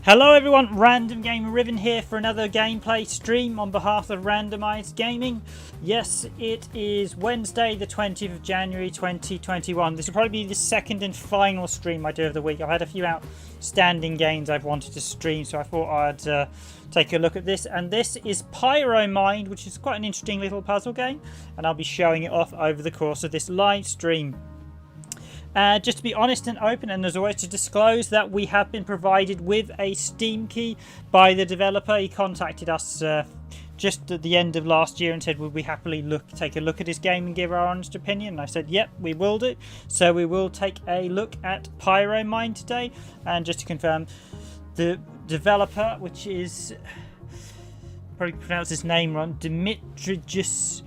Hello everyone, Random Gamer Riven here for another gameplay stream on behalf of Randomised Gaming. Yes, it is Wednesday the 20th of January 2021. This will probably be the second and final stream I do of the week. I've had a few outstanding games I've wanted to stream, so I thought I'd take a look at this. And this is PyroMind, which is quite an interesting little puzzle game, and I'll be showing it off over the course of this live stream. Just to be honest and open, and as always to disclose that we have been provided with a Steam key by the developer. He contacted us just at the end of last year and said would we happily take a look at his game and give our honest opinion, and I said yep, we will do. So we will take a look at PyroMind today, and just to confirm, the developer, which is, probably pronounce his name wrong, Dbabicius,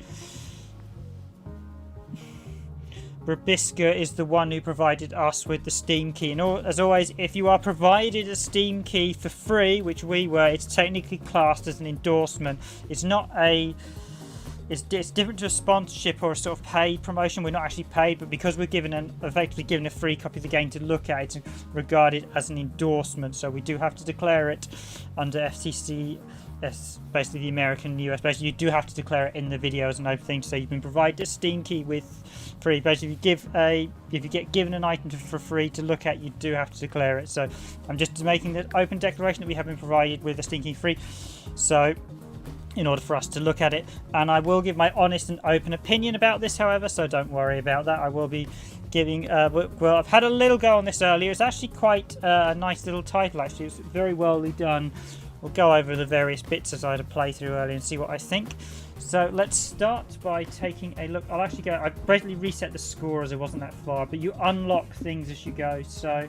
is the one who provided us with the Steam key. And as always, if you are provided a Steam key for free, which we were, it's technically classed as an endorsement. It's not a... It's different to a sponsorship or a sort of paid promotion. We're not actually paid, but because we're effectively given a free copy of the game to look at, it's regarded as an endorsement. So we do have to declare it under FTC. That's basically the American and US. Basically, you do have to declare it in the videos and everything. So you've been provided a Steam key with free. Basically, if you get given an item for free to look at, you do have to declare it. So I'm just making the open declaration that we have been provided with a Steam key free. So in order for us to look at it, and I will give my honest and open opinion about this, however, so don't worry about that. I will be giving well, I've had a little go on this earlier. It's actually quite a nice little title. Actually, it's very well done. We'll go over the various bits as I had a playthrough earlier and see what I think. So let's start by taking a look. I'll actually go, I basically reset the score as it wasn't that far, but you unlock things as you go. So I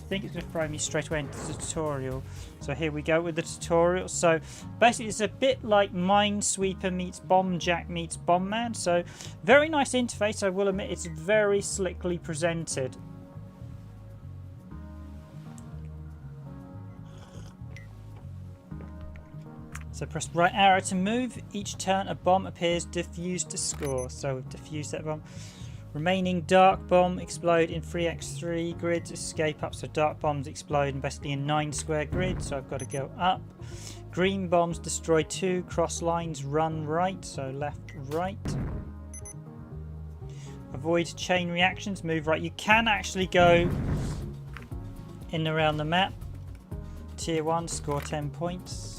think it's going to throw me straight away into the tutorial. So here we go with the tutorial. So basically it's a bit like Minesweeper meets Bombjack meets Bomberman. So very nice interface, I will admit. It's very slickly presented. So press right arrow to move. Each turn a bomb appears diffused to score. So we've diffused that bomb. Remaining dark bomb explode in 3x3 grids. Escape up, so dark bombs explode in basically a 9 square grid. So I've got to go up. Green bombs destroy 2 cross lines. Run right, so left, right. Avoid chain reactions. Move right. You can actually go in and around the map. Tier 1, score 10 points.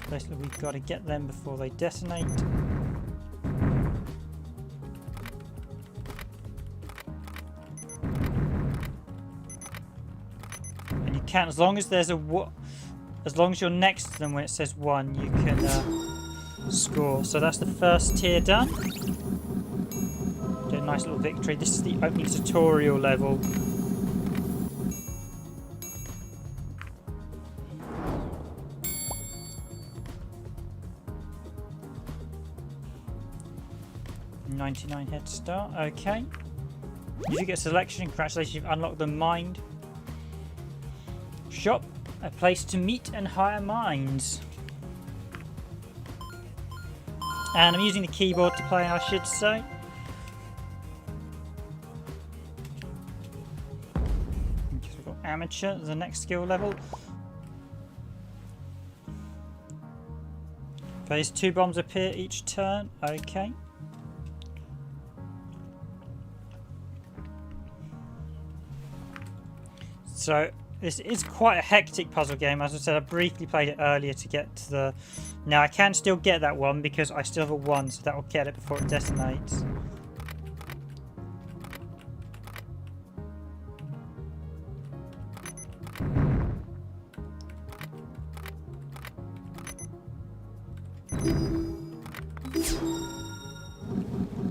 Basically, we've got to get them before they detonate. And you can, as long as there's as long as you're next to them when it says 1, you can score. So that's the first tier done. Get a nice little victory. This is the opening tutorial level. $99 head start. Okay. If you get selection, congratulations, you've unlocked the Mind Shop, a place to meet and hire mines. And I'm using the keyboard to play, I should say. Okay, so we've got amateur, the next skill level. Phase 2 bombs appear each turn. Okay. So this is quite a hectic puzzle game. As I said, I briefly played it earlier to get to the... Now I can still get that one because I still have a 1, so that will get it before it detonates.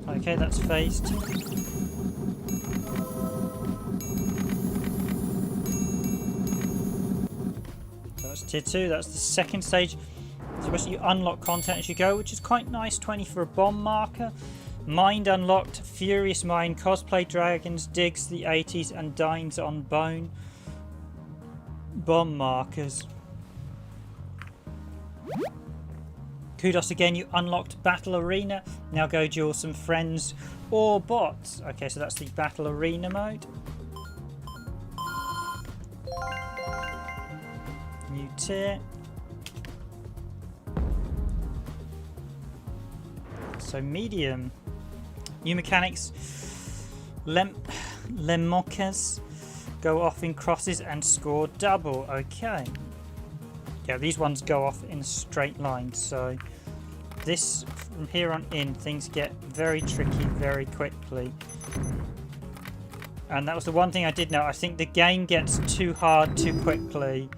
Okay, that's phase 2. Tier 2, that's the second stage. So basically you unlock content as you go, which is quite nice. 20 for a bomb marker. Mind unlocked, Furious Mind, Cosplay Dragons, Digs the 80s, and Dines on Bone. Bomb markers. Kudos again, you unlocked Battle Arena. Now go duel some friends or bots. Okay, so that's the Battle Arena mode. tier. So medium. New mechanics. Lemokers go off in crosses and score double. Okay. Yeah, these ones go off in a straight line. So this, from here on in, things get very tricky very quickly. And that was the one thing I did know. I think the game gets too hard too quickly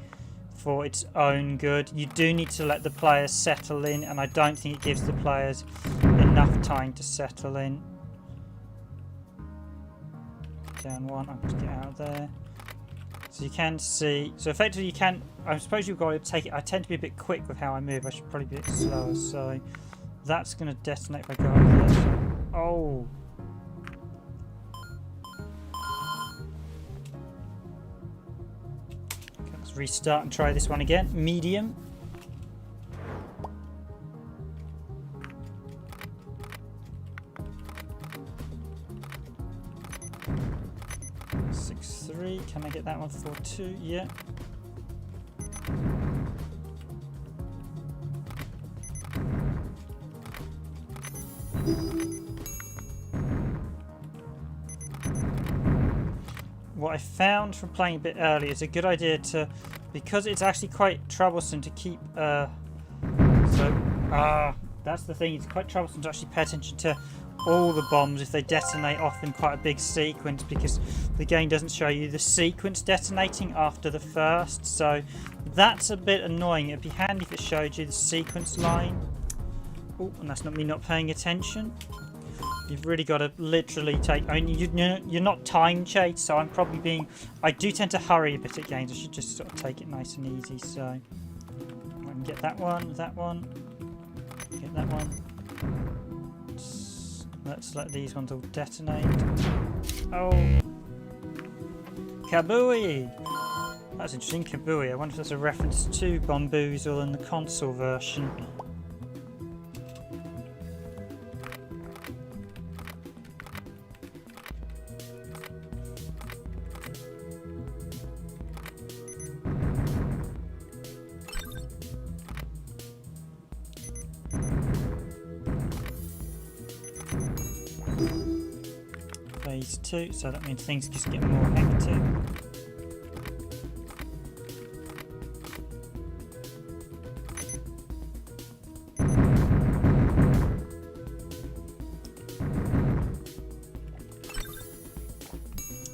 for its own good. You do need to let the players settle in, and I don't think it gives the players enough time to settle in. Down one, I'm going to get out of there. So you can see, so effectively you can, I suppose you've got to take it, I tend to be a bit quick with how I move, I should probably be a bit slower, so that's going to detonate if I go up there. Oh! Okay, let's restart and try this one again. Medium. Can I get that one for 2? Yeah. What I found from playing a bit early is a good idea to, because it's actually quite troublesome to keep, that's the thing, it's quite troublesome to actually pay attention to all the bombs if they detonate off in quite a big sequence, because the game doesn't show you the sequence detonating after the first, so that's a bit annoying. It'd be handy if it showed you the sequence line. Oh, and that's not me not paying attention. You've really got to literally take, I mean, you're not time chased, so I'm probably being, I do tend to hurry a bit at games. I should just sort of take it nice and easy. So I can get that one, get that one. Let's let these ones all detonate. Oh! Kabooey! That's interesting, Kabooey. I wonder if that's a reference to Bombuzal in the console version. Phase 2, so that means things just get more hectic.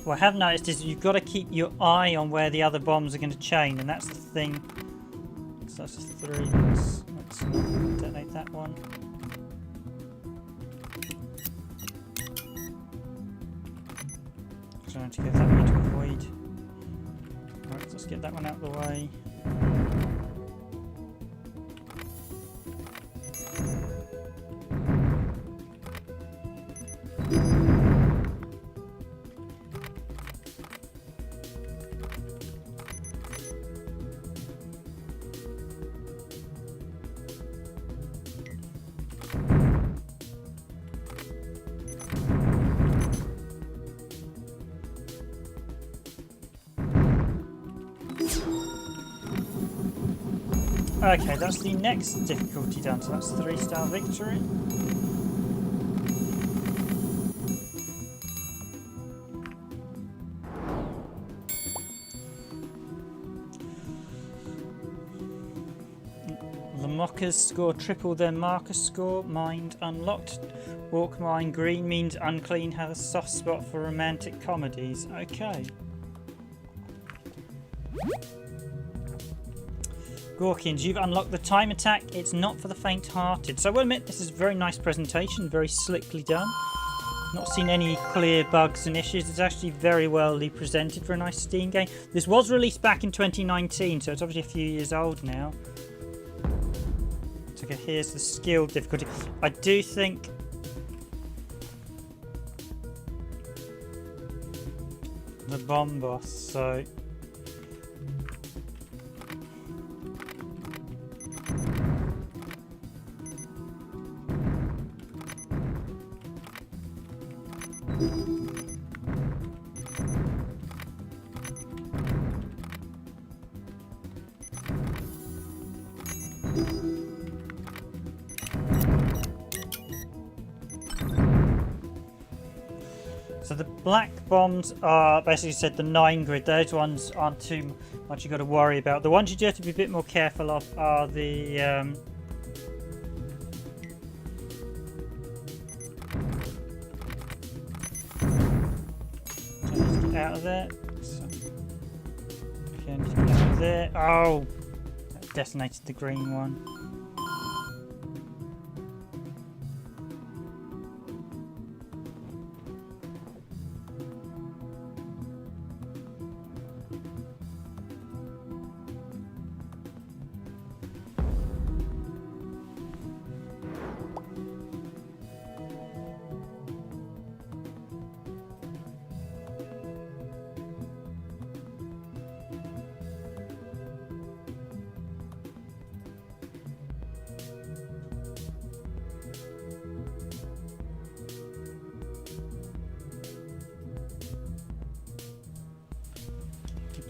What I have noticed is you've got to keep your eye on where the other bombs are going to chain, and that's the thing. So that's 3. Let's not detonate that one. Trying to get that one to avoid. Right, let's get that one out of the way. Okay, that's the next difficulty done, so that's 3-star victory. The mockers score triple their marker score. Mind unlocked. Walk mine green means unclean has a soft spot for romantic comedies. Okay. Gorkins, you've unlocked the time attack. It's not for the faint-hearted. So I will admit, this is a very nice presentation, very slickly done. Not seen any clear bugs and issues. It's actually very well presented for a nice Steam game. This was released back in 2019, so it's obviously a few years old now. So okay, here's the skill difficulty. I do think the bomb boss, so So the black bombs are basically said the 9 grid. Those ones aren't too much you got to worry about. The ones you do have to be a bit more careful of are the just get out of there. So, again, just get out of there. Oh, that detonated the green one.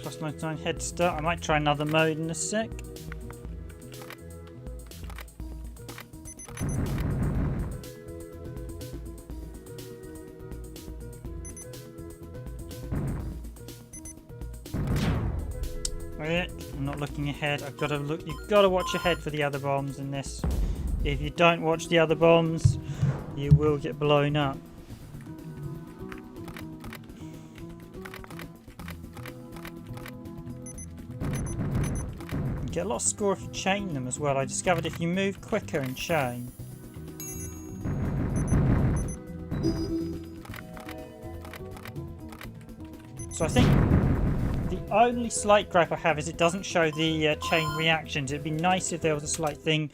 Plus 99 head start. I might try another mode in a sec. I'm not looking ahead. I've got to look. You've got to watch ahead for the other bombs in this. If you don't watch the other bombs, you will get blown up. You get a lot of score if you chain them as well. I discovered if you move quicker in chain. So I think the only slight gripe I have is it doesn't show the chain reactions. It'd be nice if there was a slight thing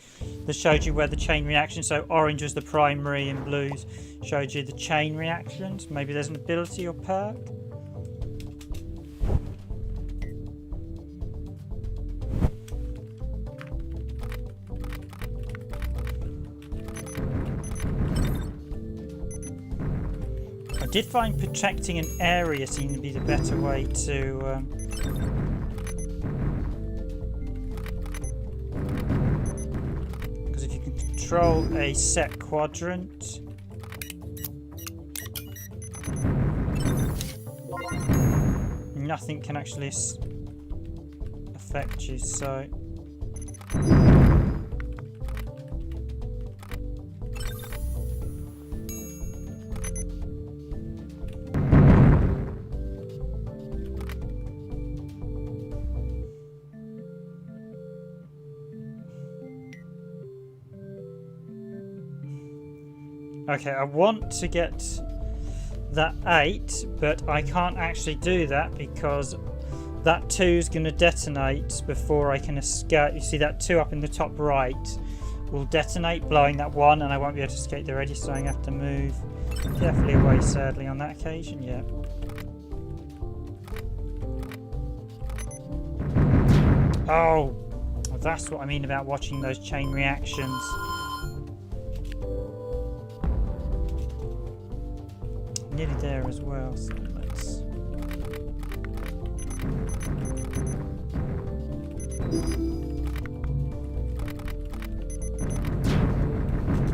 that showed you where the chain reaction, so orange was the primary and blues showed you the chain reactions. Maybe there's an ability or perk. I did find protecting an area seemed to be the better way to because if you can control a set quadrant, nothing can actually affect you, so okay, I want to get that 8, but I can't actually do that because that 2 is going to detonate before I can escape. You see that 2 up in the top right will detonate, blowing that 1, and I won't be able to escape the ready, so I have to move carefully away, sadly, on that occasion. Yeah. Oh, that's what I mean about watching those chain reactions. Nearly there as well, so let's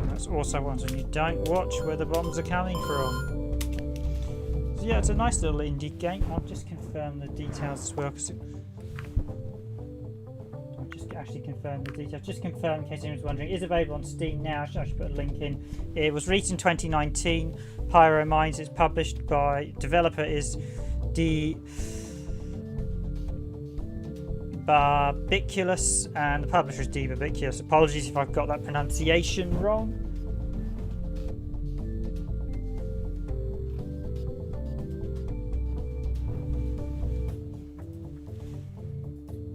that's also ones when you don't watch where the bombs are coming from. So yeah, it's a nice little indie game. I'll just confirm the details as well, because I'll just actually confirm the details. Just confirm in case anyone's wondering. It is available on Steam now. I should put a link in. It was released in 2019. PyroMind is published by, developer is Dbabicius, and the publisher is Dbabicius. Apologies if I've got that pronunciation wrong.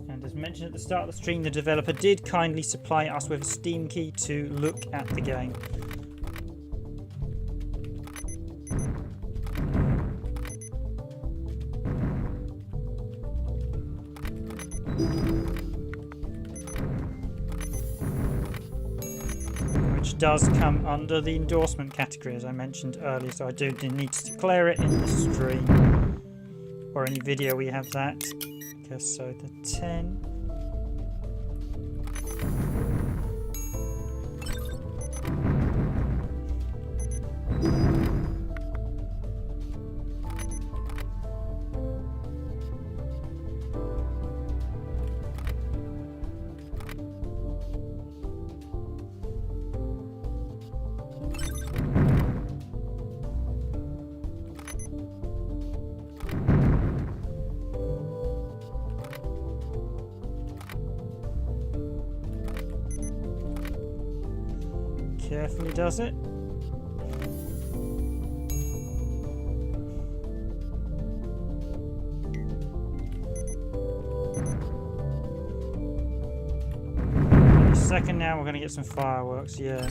And as mentioned at the start of the stream, the developer did kindly supply us with a Steam key to look at the game. Does come under the endorsement category, as I mentioned earlier, so I do need to declare it in the stream or any video we have that. Okay, so the 10. Carefully does it. Any second now we're going to get some fireworks, yeah.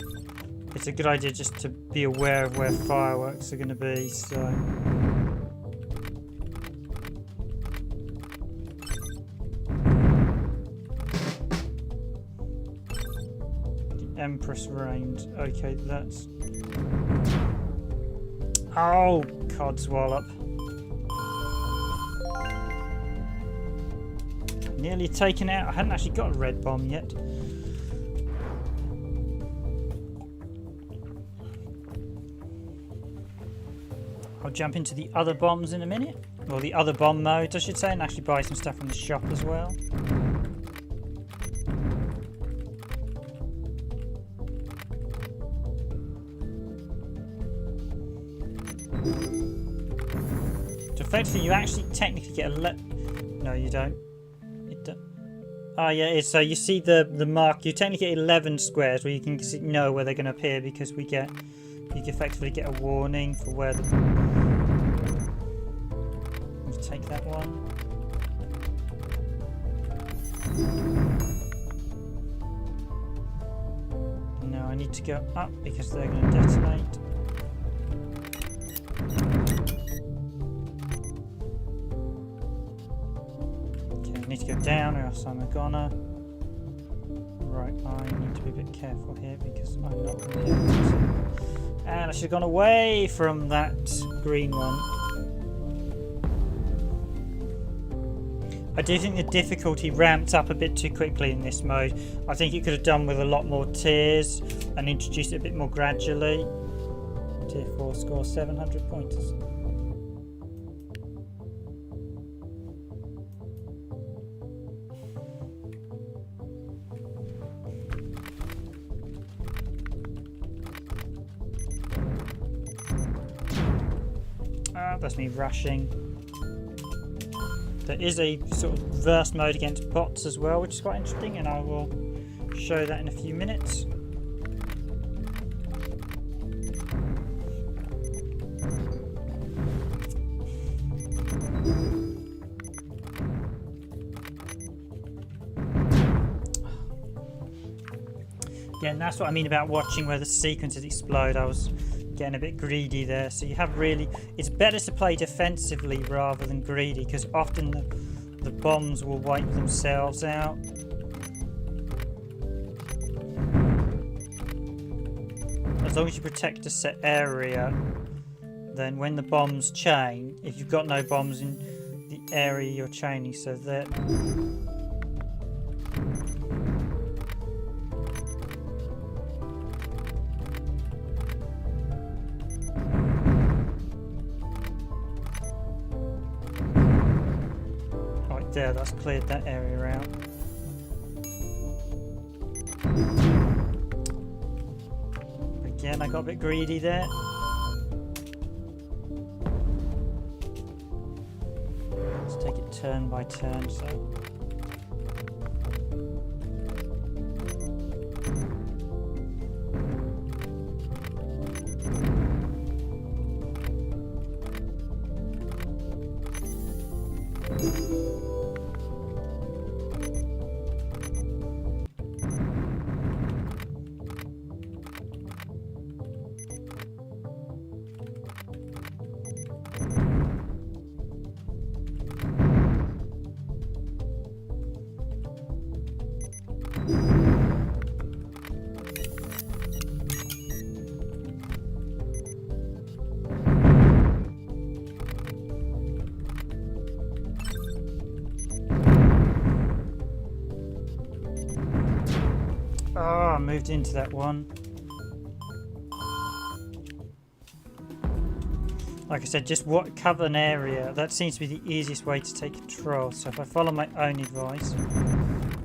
It's a good idea just to be aware of where fireworks are going to be, so... Empress reigned. Okay, that's... Oh, codswallop. Nearly taken out. I hadn't actually got a red bomb yet. I'll jump into the other bombs in a minute. Or the other bomb modes, I should say, and actually buy some stuff from the shop as well. Effectively, you actually technically get no, you don't. Oh, yeah, it is. So you see the mark. You technically get 11 squares where you can know where they're going to appear because you effectively get a warning for where the... Let's take that one. No, I need to go up because they're going to detonate. Need to go down or else I'm a goner. Right, I need to be a bit careful here because I'm not going to be able to. And I should have gone away from that green one. I do think the difficulty ramped up a bit too quickly in this mode. I think it could have done with a lot more tiers and introduced it a bit more gradually. Tier 4 score 700 pointers. That's me rushing. There is a sort of verse mode against bots as well, which is quite interesting, and I will show that in a few minutes. Yeah, and that's what I mean about watching where the sequences explode. I was getting a bit greedy there, so you have really... It's better to play defensively rather than greedy, because often the bombs will wipe themselves out. As long as you protect a set area, then when the bombs chain, if you've got no bombs in the area you're chaining, so that... There, that's cleared that area out. Again, I got a bit greedy there. Let's take it turn by turn, so... Oh, I moved into that one. Like I said, just cover an area. That seems to be the easiest way to take control. So if I follow my own advice,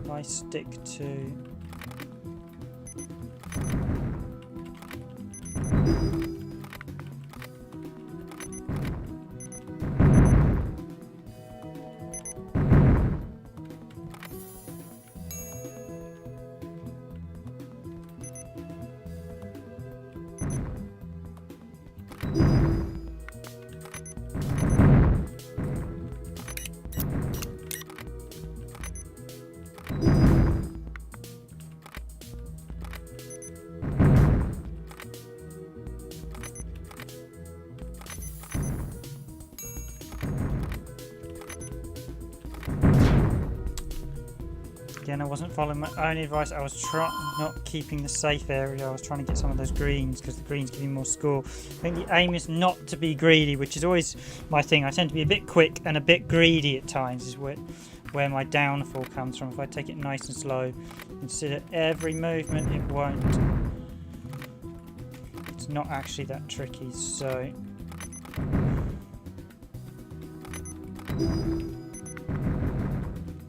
I stick to... Again, I wasn't following my own advice. I was not keeping the safe area. I was trying to get some of those greens because the greens give you more score. I think the aim is not to be greedy, which is always my thing. I tend to be a bit quick and a bit greedy at times, is where my downfall comes from. If I take it nice and slow, consider every movement, it won't. It's not actually that tricky, so...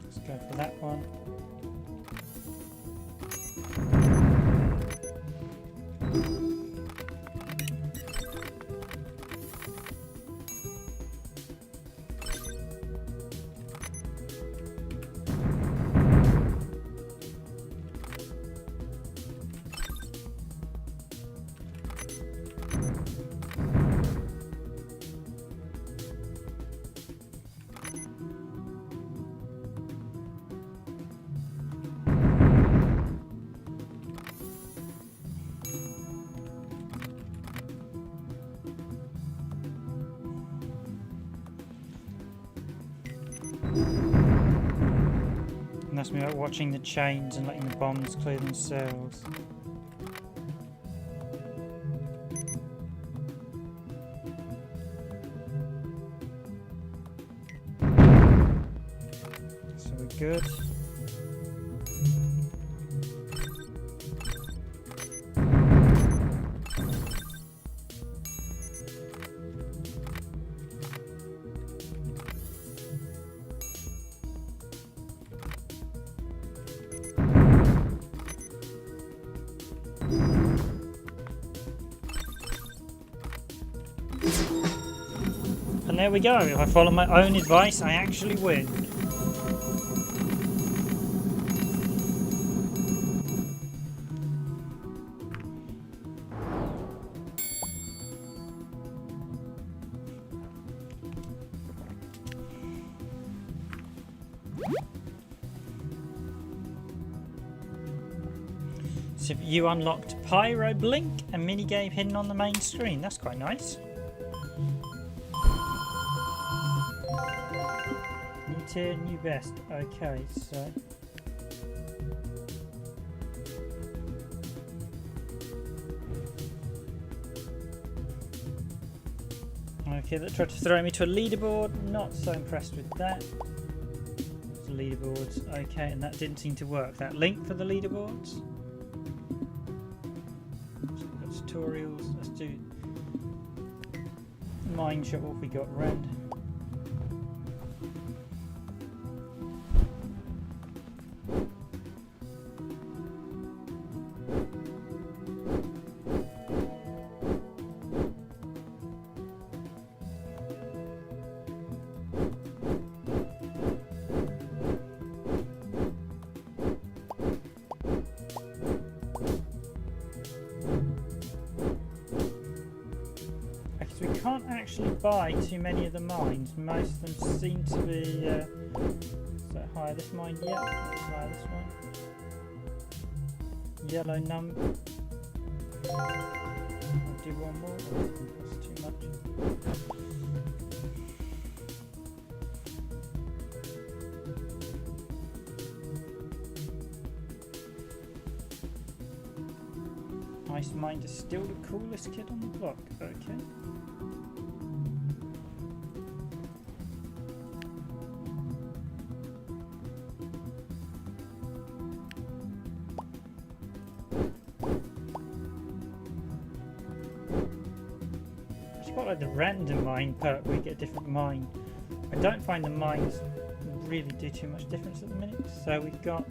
let's go for that one. And that's me about watching the chains and letting the bombs clear themselves. So we're good. And there we go. If I follow my own advice, I actually win. So you unlocked Pyro Blink, a minigame hidden on the main screen. That's quite nice. New tier, new best. Okay, so... okay, that tried to throw me to a leaderboard. Not so impressed with that. Leaderboards. Okay, and that didn't seem to work. That link for the leaderboards. So we've got tutorials. Let's do mine shot. What have we got? Rand. Can't actually buy too many of the mines. Most of them seem to be is that higher this mine? Yeah, that's higher this one. Yellow number. I'll do one more. That's too much. Ice Mind is still the coolest kid on the block. Okay. Like the random mine perk where you get a different mine. I don't find the mines really do too much difference at the minute. So we've got,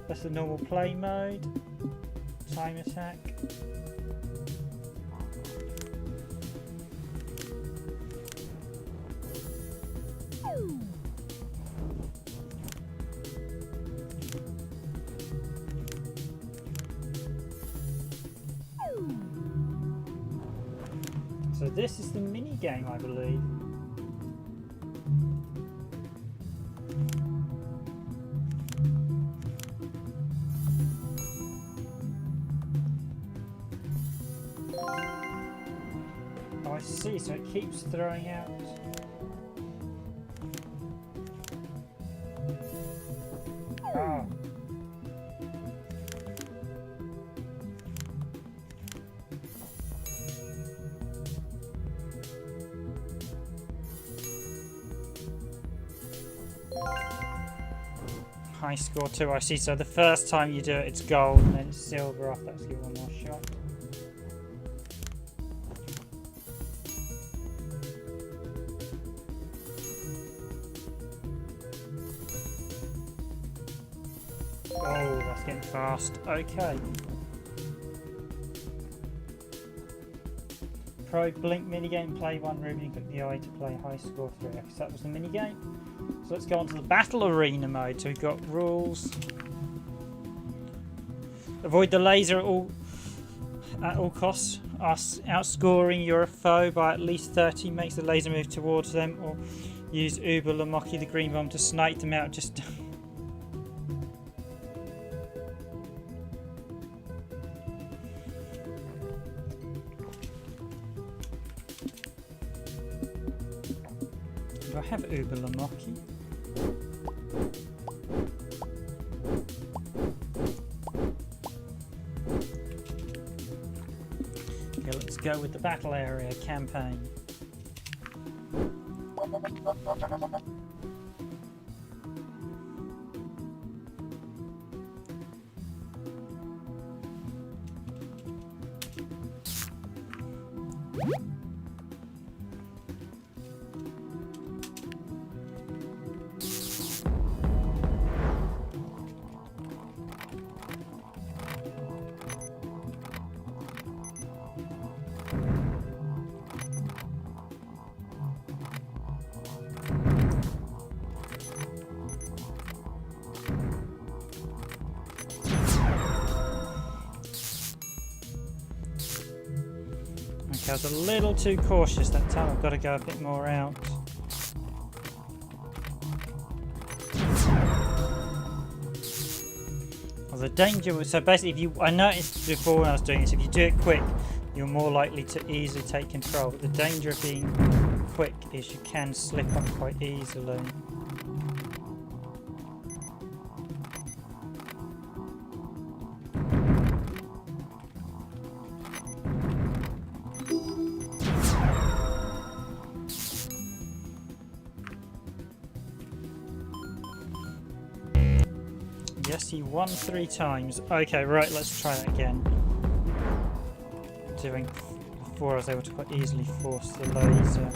that's the normal play mode, time attack. So this is the mini game, I believe. Oh, I see. So it keeps throwing out. Oh, high score too. I see. So the first time you do it, it's gold, and then it's silver off. Let's give it one more shot. Oh, that's getting fast. Okay. Pro Blink minigame, play 1 Riven, you click the eye to play high score 3. Okay, so that was the minigame. So let's go on to the battle arena mode. So we've got rules. Avoid the laser at all costs. Outscoring your foe by at least 30 makes the laser move towards them, or use Uber Lamoki the green bomb to snipe them out. Just do I have Uber Lamoki? Okay, let's go with the battle area campaign. I was a little too cautious that time. I've got to go a bit more out. Well, the danger was, so basically I noticed before when I was doing this, if you do it quick, you're more likely to easily take control. But the danger of being quick is you can slip up quite easily. Yes, he won 3 times. Okay, right, let's try that again. Doing before I was able to quite easily force the laser.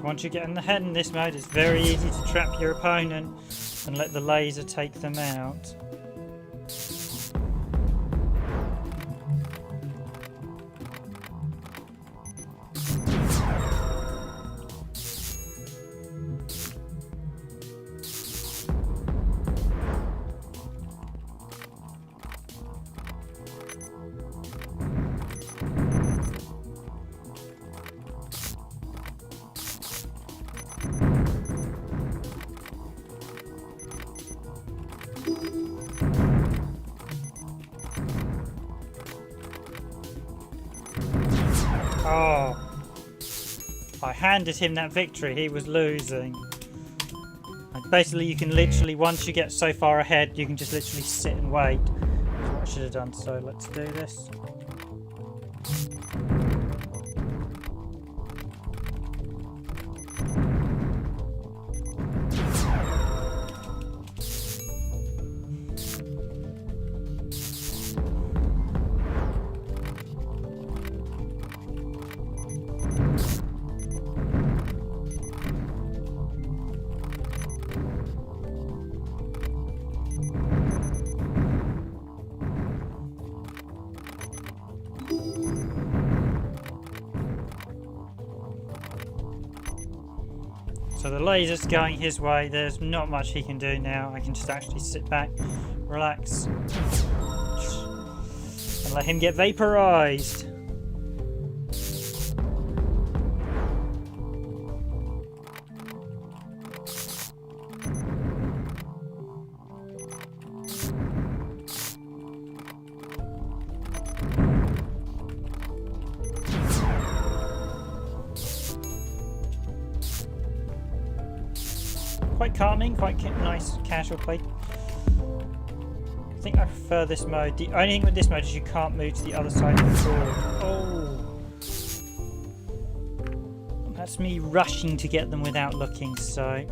Once you get in the head in this mode, it's very easy to trap your opponent and let the laser take them out. Oh, I handed him that victory. He was losing. And basically, you can literally, once you get so far ahead, you can just literally sit and wait. That's what I should have done. So let's do this. So the laser's going his way. There's not much he can do now. I can just actually sit back, relax, and let him get vaporized. quite calming, quite nice casual play. I think I prefer this mode. The only thing with this mode is you can't move to the other side of the board. Oh! That's me rushing to get them without looking, so...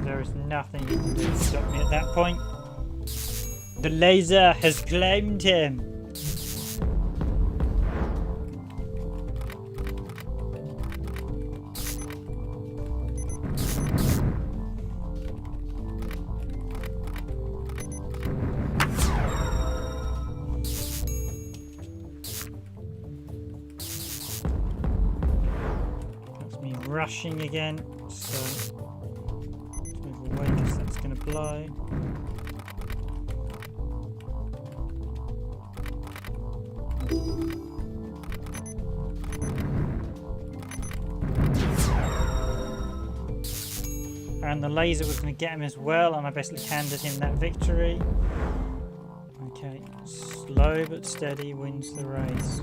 There is nothing you can do to stop me at that point. The laser has claimed him. That's me rushing again. So. That's going to blow. And the laser was going to get him as well, and I basically handed him that victory. Okay, slow but steady wins the race.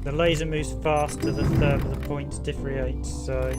The laser moves faster the third of the points differentiates, so...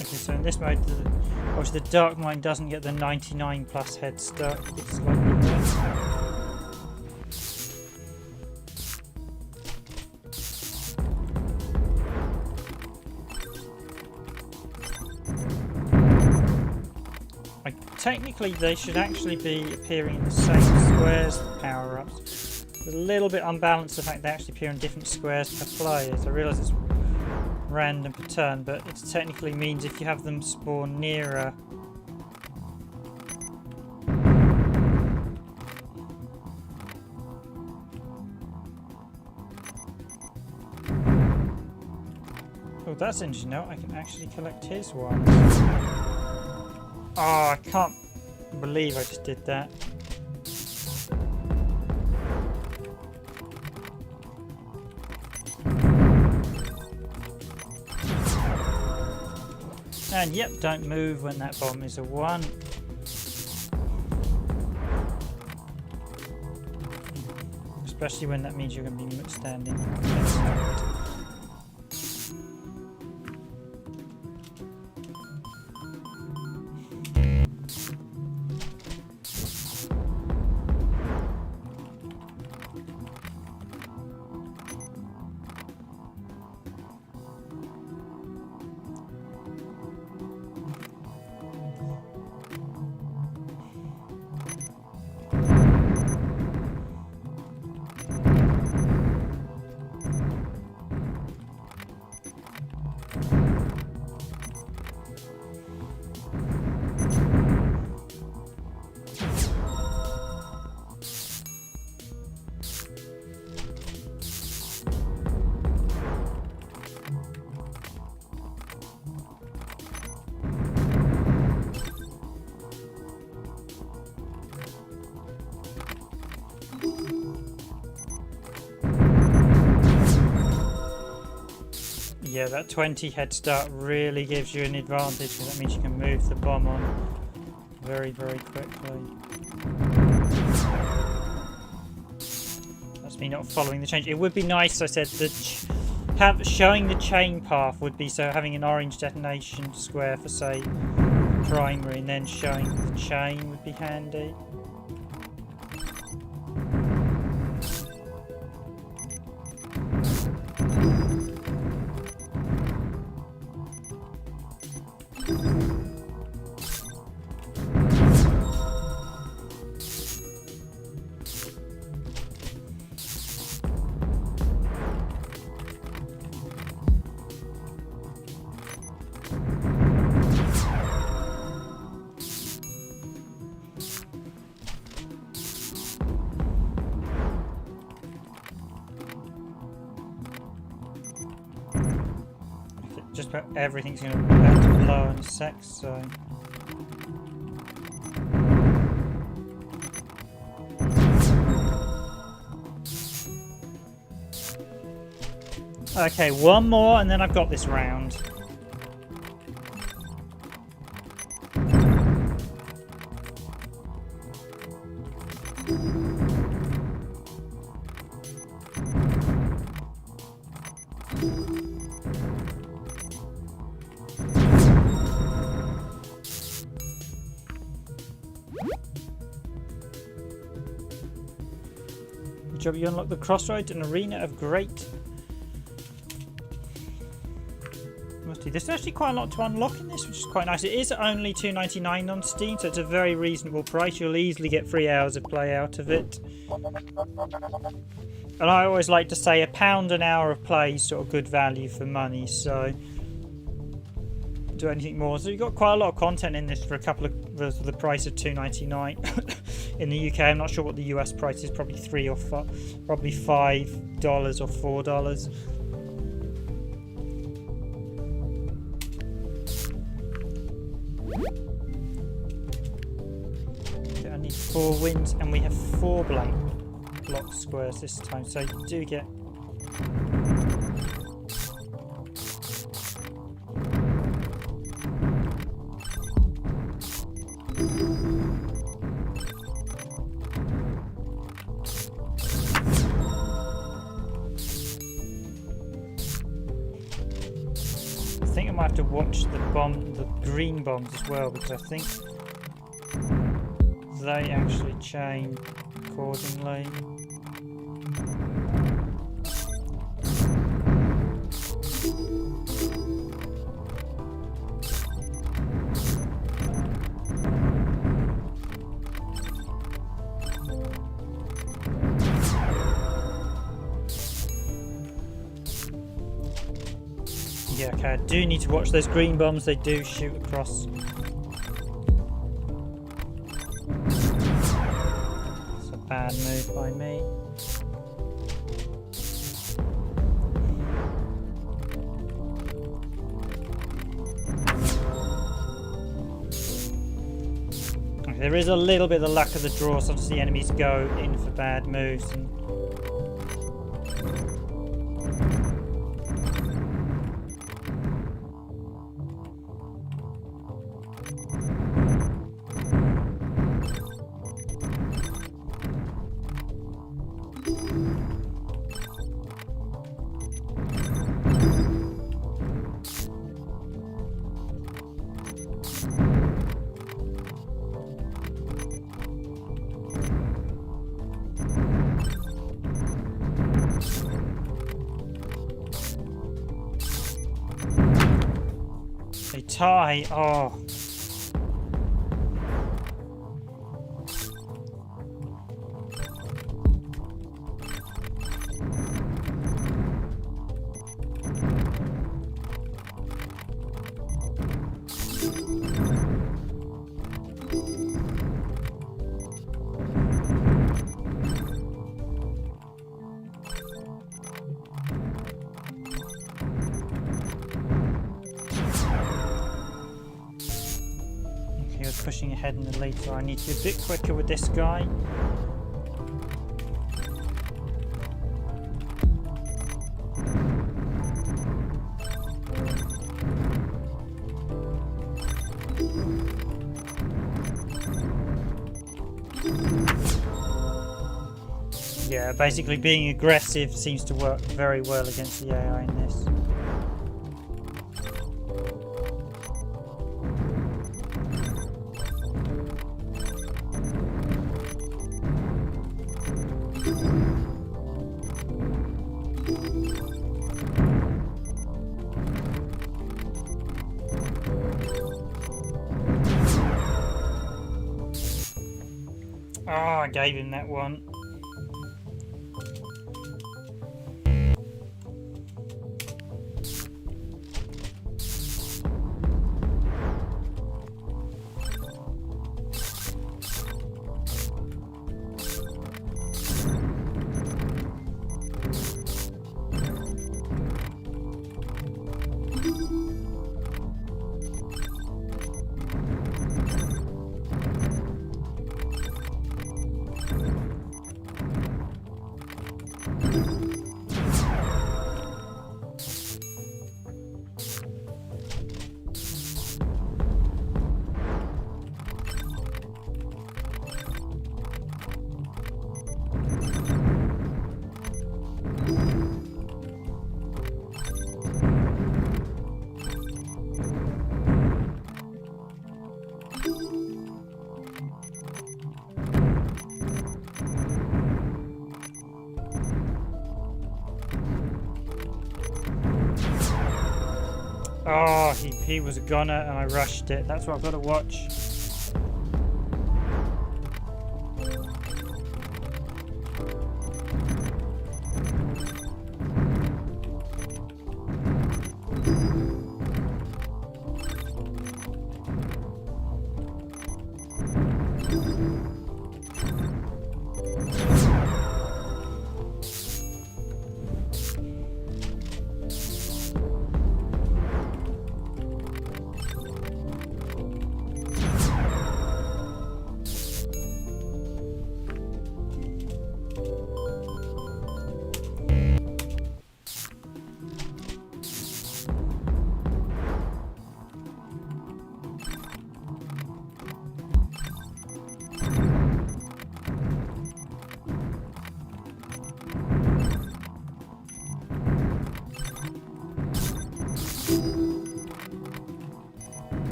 Okay, so in this mode, obviously the Dark Mind doesn't get the 99 plus head start. It's slightly less. Technically, they should actually be appearing in the same squares for power-ups. There's a little bit unbalanced the fact they actually appear in different squares per player. So I realise it's random per turn, but it technically means if you have them spawn nearer. Oh, that's interesting. No, I can actually collect his one. Oh, I can't believe I just did that. And yep, don't move when that bomb is a 1. Especially when that means you're going to be standing. Yeah, that 20 head start really gives you an advantage, because that means you can move the bomb on very, very quickly. That's me not following the change. It would be nice, I said, that showing the chain path would be, so having an orange detonation square for, say, primary, and then showing the chain would be handy. Just about everything's going to be about to blow in a sec, so... Okay, one more and then I've got this round. Good job, you unlock the crossroads, an arena of great... There's actually quite a lot to unlock in this, which is quite nice. It is only $2.99 on Steam, so it's a very reasonable price. You'll easily get 3 hours of play out of it. And I always like to say £1 an hour of play is sort of good value for money, so do anything more. So you've got quite a lot of content in this for a couple of for the price of $2.99 in the UK. I'm not sure what the US price is, probably $5 or $4. Okay, I need 4 wins, and we have 4 blank block squares this time, so you do get... I think I might have to watch the green bombs as well, because I think they actually chain accordingly. Yeah, okay, I do need to watch those green bombs. They do shoot across. It's a bad move by me. Okay, there is a little bit of the luck of the draw. Sometimes the enemies go in for bad moves. And they tie. Oh. Pushing ahead in the lead, so I need to be a bit quicker with this guy. Yeah, basically being aggressive seems to work very well against the AI in this. Oh, I gave him that one. Oh, he was a goner and I rushed it. That's what I've got to watch.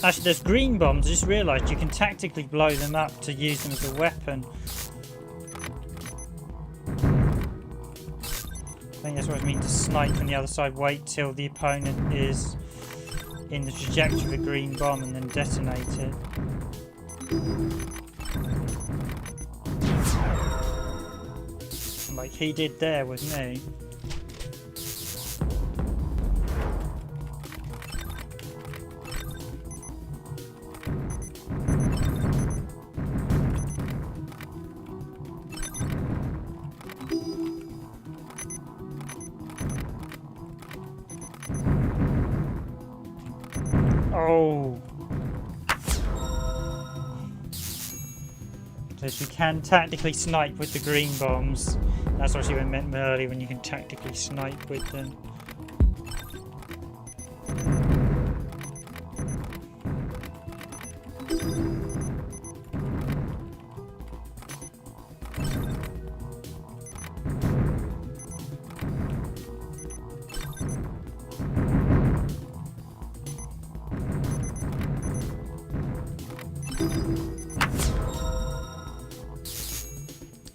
Actually, there's green bombs. I just realised you can tactically blow them up to use them as a weapon. I think that's what I mean to snipe from the other side. Wait till the opponent is in the trajectory of a green bomb and then detonate it. Like he did there with me. Oh. So you can tactically snipe with the green bombs. That's what I meant earlier, when you can tactically snipe with them.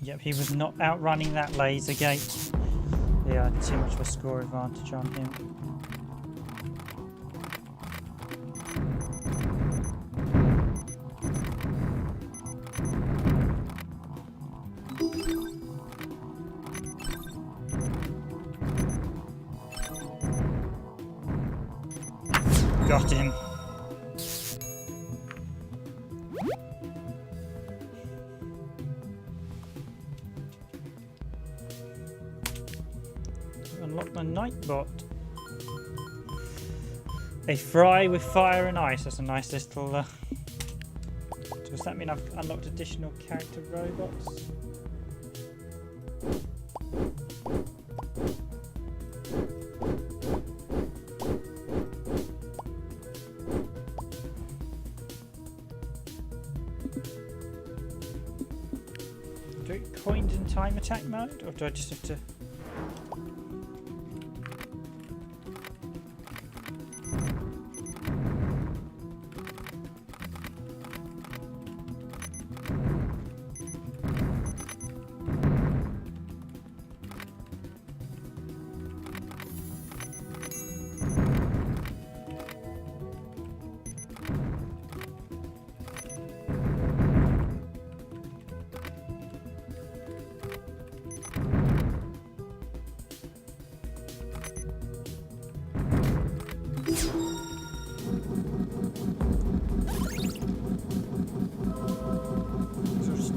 Yep, he was not outrunning that laser gate. Yeah, I had too much of a score advantage on him. Got him. Unlock my Nightbot. A fry with fire and ice. That's a nice little... Does that mean I've unlocked additional character robots? time attack mode, or do I just have to...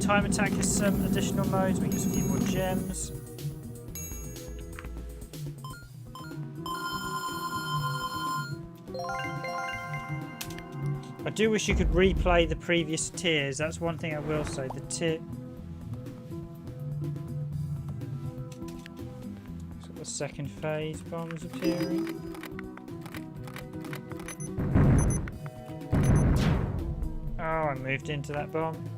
Time attack has some additional modes, we get a few more gems. I do wish you could replay the previous tiers, that's one thing I will say. The tier... So the second phase bombs appearing. Oh, I moved into that bomb.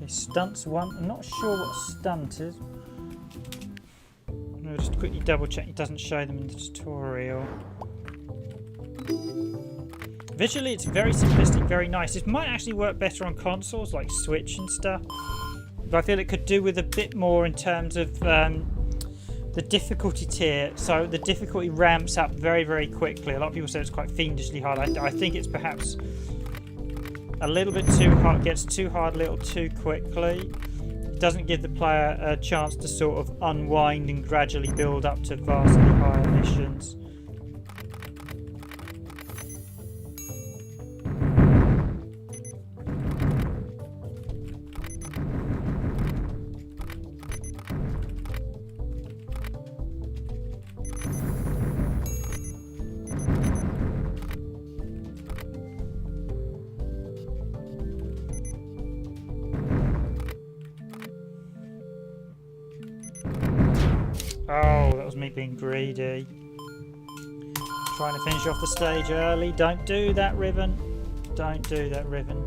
Stunts one. I'm not sure what stunt is. I'll just quickly double check it doesn't show them in the tutorial. Visually it's very simplistic, very nice. It might actually work better on consoles like Switch and stuff. But I feel it could do with a bit more in terms of the difficulty tier. So the difficulty ramps up very, very quickly. A lot of people say it's quite fiendishly hard. I think it's perhaps a little bit too hard, gets too hard a little too quickly. It doesn't give the player a chance to sort of unwind and gradually build up to vastly higher missions. Oh, that was me being greedy. Trying to finish off the stage early. Don't do that, Riven. Don't do that, Riven.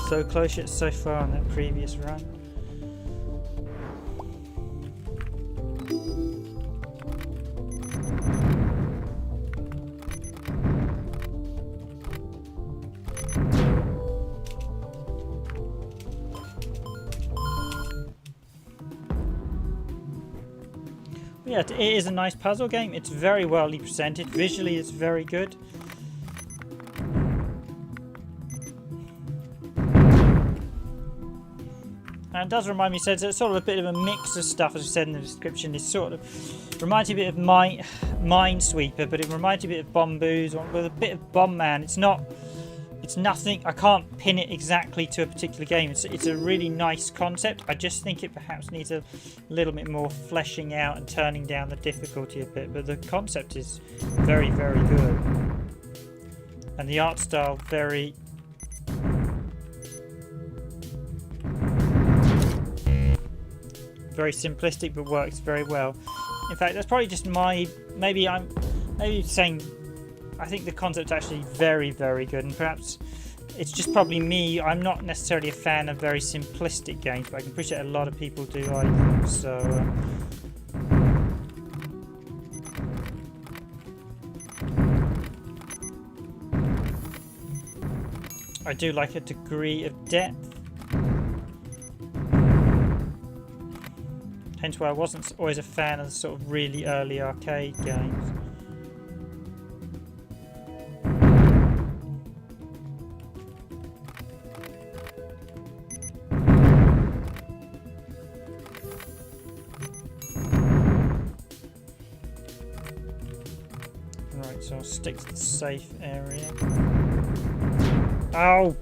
So close yet so far on that previous run. Yeah, it is a nice puzzle game. It's very well presented. Visually, it's very good. And it does remind me, so it's sort of a bit of a mix of stuff, as I said in the description. It sort of reminds you a bit of Minesweeper, but it reminds you a bit of Bombuzal with a bit of Bomberman. It's nothing, I can't pin it exactly to a particular game. It's a really nice concept. I just think it perhaps needs a little bit more fleshing out and turning down the difficulty a bit. But the concept is very, very good. And the art style very... very simplistic, but works very well. In fact, that's probably just my... Maybe saying... I think the concept's actually very, very good, and perhaps it's just probably me. I'm not necessarily a fan of very simplistic games, but I can appreciate a lot of people do like them, so... I do like a degree of depth. hence why I wasn't always a fan of the sort of really early arcade games. Right, so I'll stick to the safe area. Ow!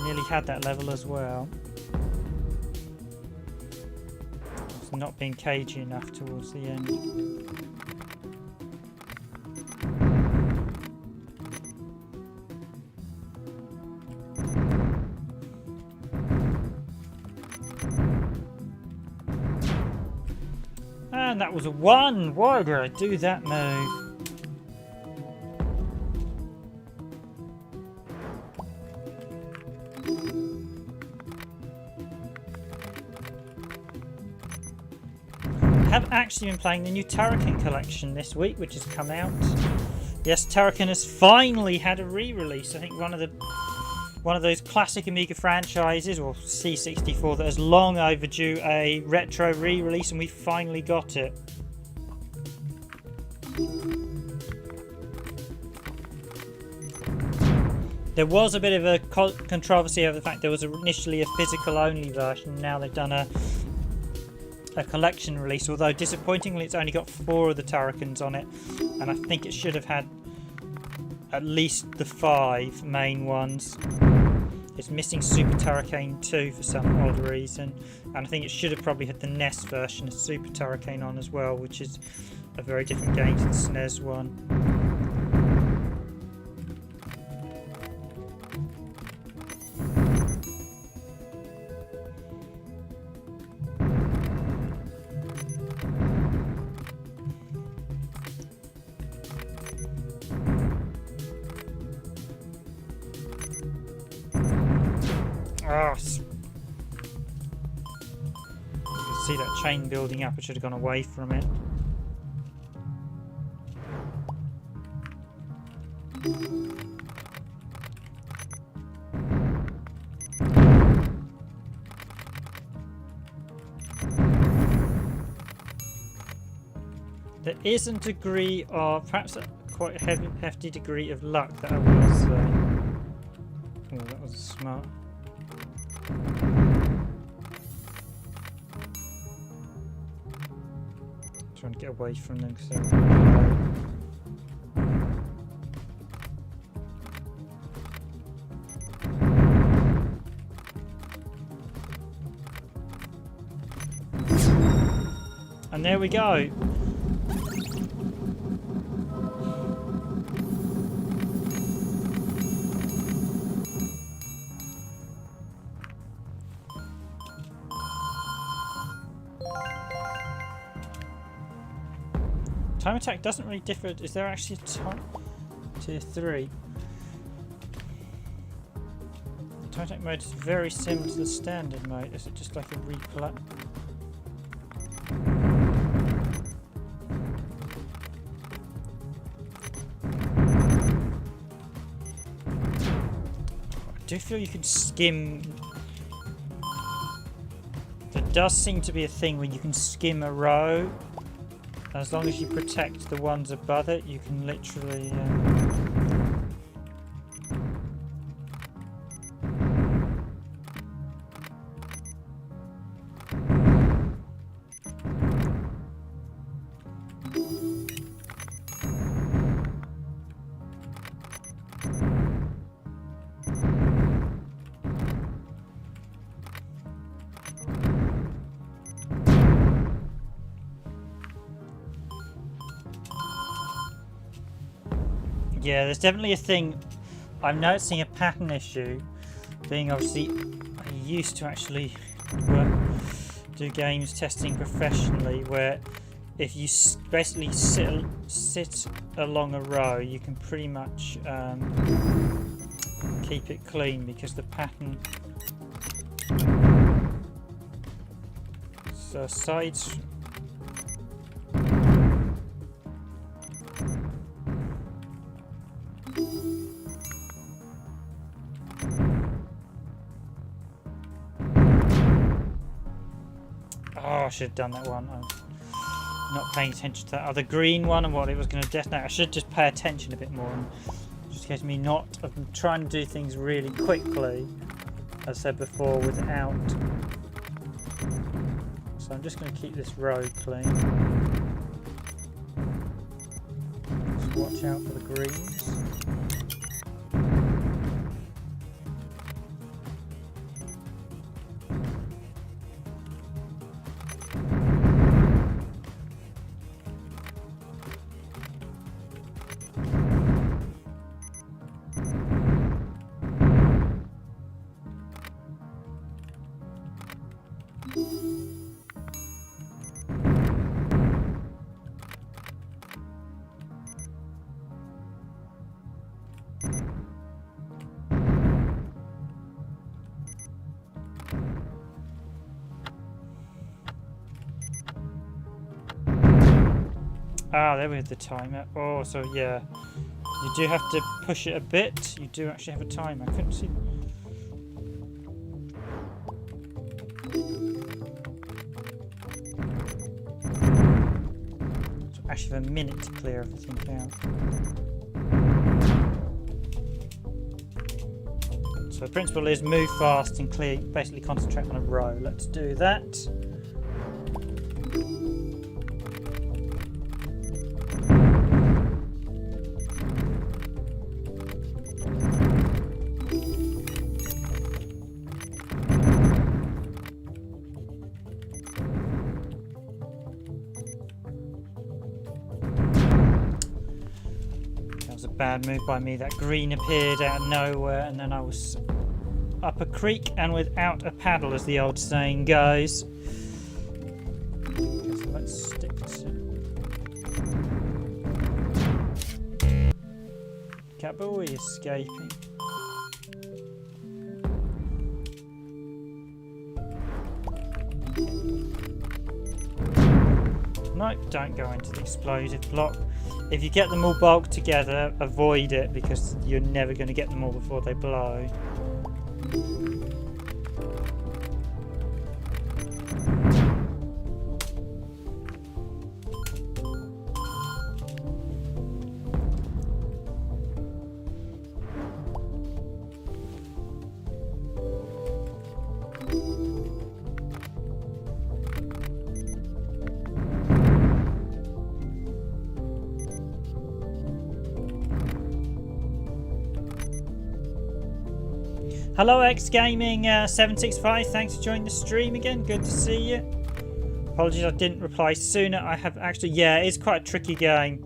Nearly had that level as well. It's not being cagey enough towards the end. And that was a 1! Why did I do that move? I have actually been playing the new Turrican collection this week, which has come out. Yes, Turrican has finally had a re-release. I think one of those classic Amiga franchises, or C64, that has long overdue a retro re-release, and we finally got it. There was a bit of a controversy over the fact there was initially a physical-only version. Now they've done a collection release, although disappointingly it's only got 4 of the Turricans on it, and I think it should have had at least the 5 main ones. It's missing Super Turricane 2 for some odd reason, and I think it should have probably had the NES version of Super Turricane on as well, which is a very different game to the SNES one. See that chain building up, I should have gone away from it. There is a degree of, perhaps quite a hefty degree of luck that I will say. Oh, that was smart. Trying to get away from them because they're and there we go. Time attack doesn't really differ. Is there actually a time? Tier 3. The time attack mode is very similar to the standard mode. Is it just like a replay? I do feel you can skim. There does seem to be a thing where you can skim a row. As long as you protect the ones above it, you can literally... Yeah, there's definitely a thing. I'm noticing a pattern issue, being obviously I used to actually do games testing professionally, where if you basically sit along a row, you can pretty much keep it clean because the pattern. So sides. should have done that one. I'm not paying attention to that other green one and what it was going to detonate. I should just pay attention a bit more. And just gives me not of trying to do things really quickly, as I said before, without. So I'm just going to keep this road clean. Just watch out for the greens. Ah, there we have the timer. Oh, so yeah, you do have to push it a bit. You do actually have a timer. I couldn't see. So actually have a minute to clear everything out. So the principle is move fast and clear. Basically concentrate on a row. Let's do that. Bad move by me. That green appeared out of nowhere and then I was up a creek and without a paddle, as the old saying goes. Okay, so let's stick to Catboy escaping. No, don't go into the explosive block. If you get them all bulked together, avoid it because you're never going to get them all before they blow. Hello X Gaming 765, thanks for joining the stream again, good to see you. Apologies I didn't reply sooner. I have actually, yeah, it's quite a tricky game.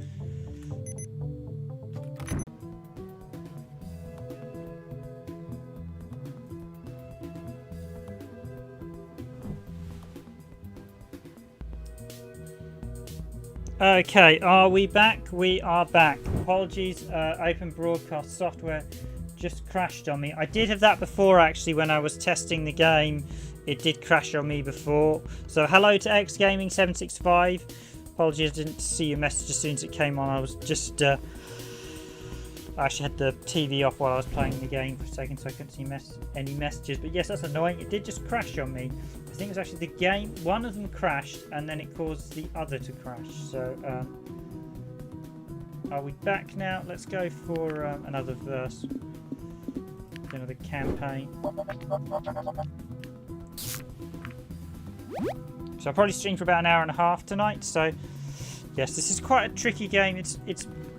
Okay, are we back? We are back. Apologies, open broadcast software just crashed on me. I did have that before actually when I was testing the game. It did crash on me before. So hello to X Gaming 765. Apologies I didn't see your message as soon as it came on. I was just I actually had the TV off while I was playing the game for a second so I couldn't see any messages. But yes, that's annoying. It did just crash on me. I think it was actually the game. One of them crashed and then it caused the other to crash. So are we back now? Let's go for another verse. Another campaign. So I'll probably stream for about an hour and a half tonight. So yes, this is quite a tricky game. It's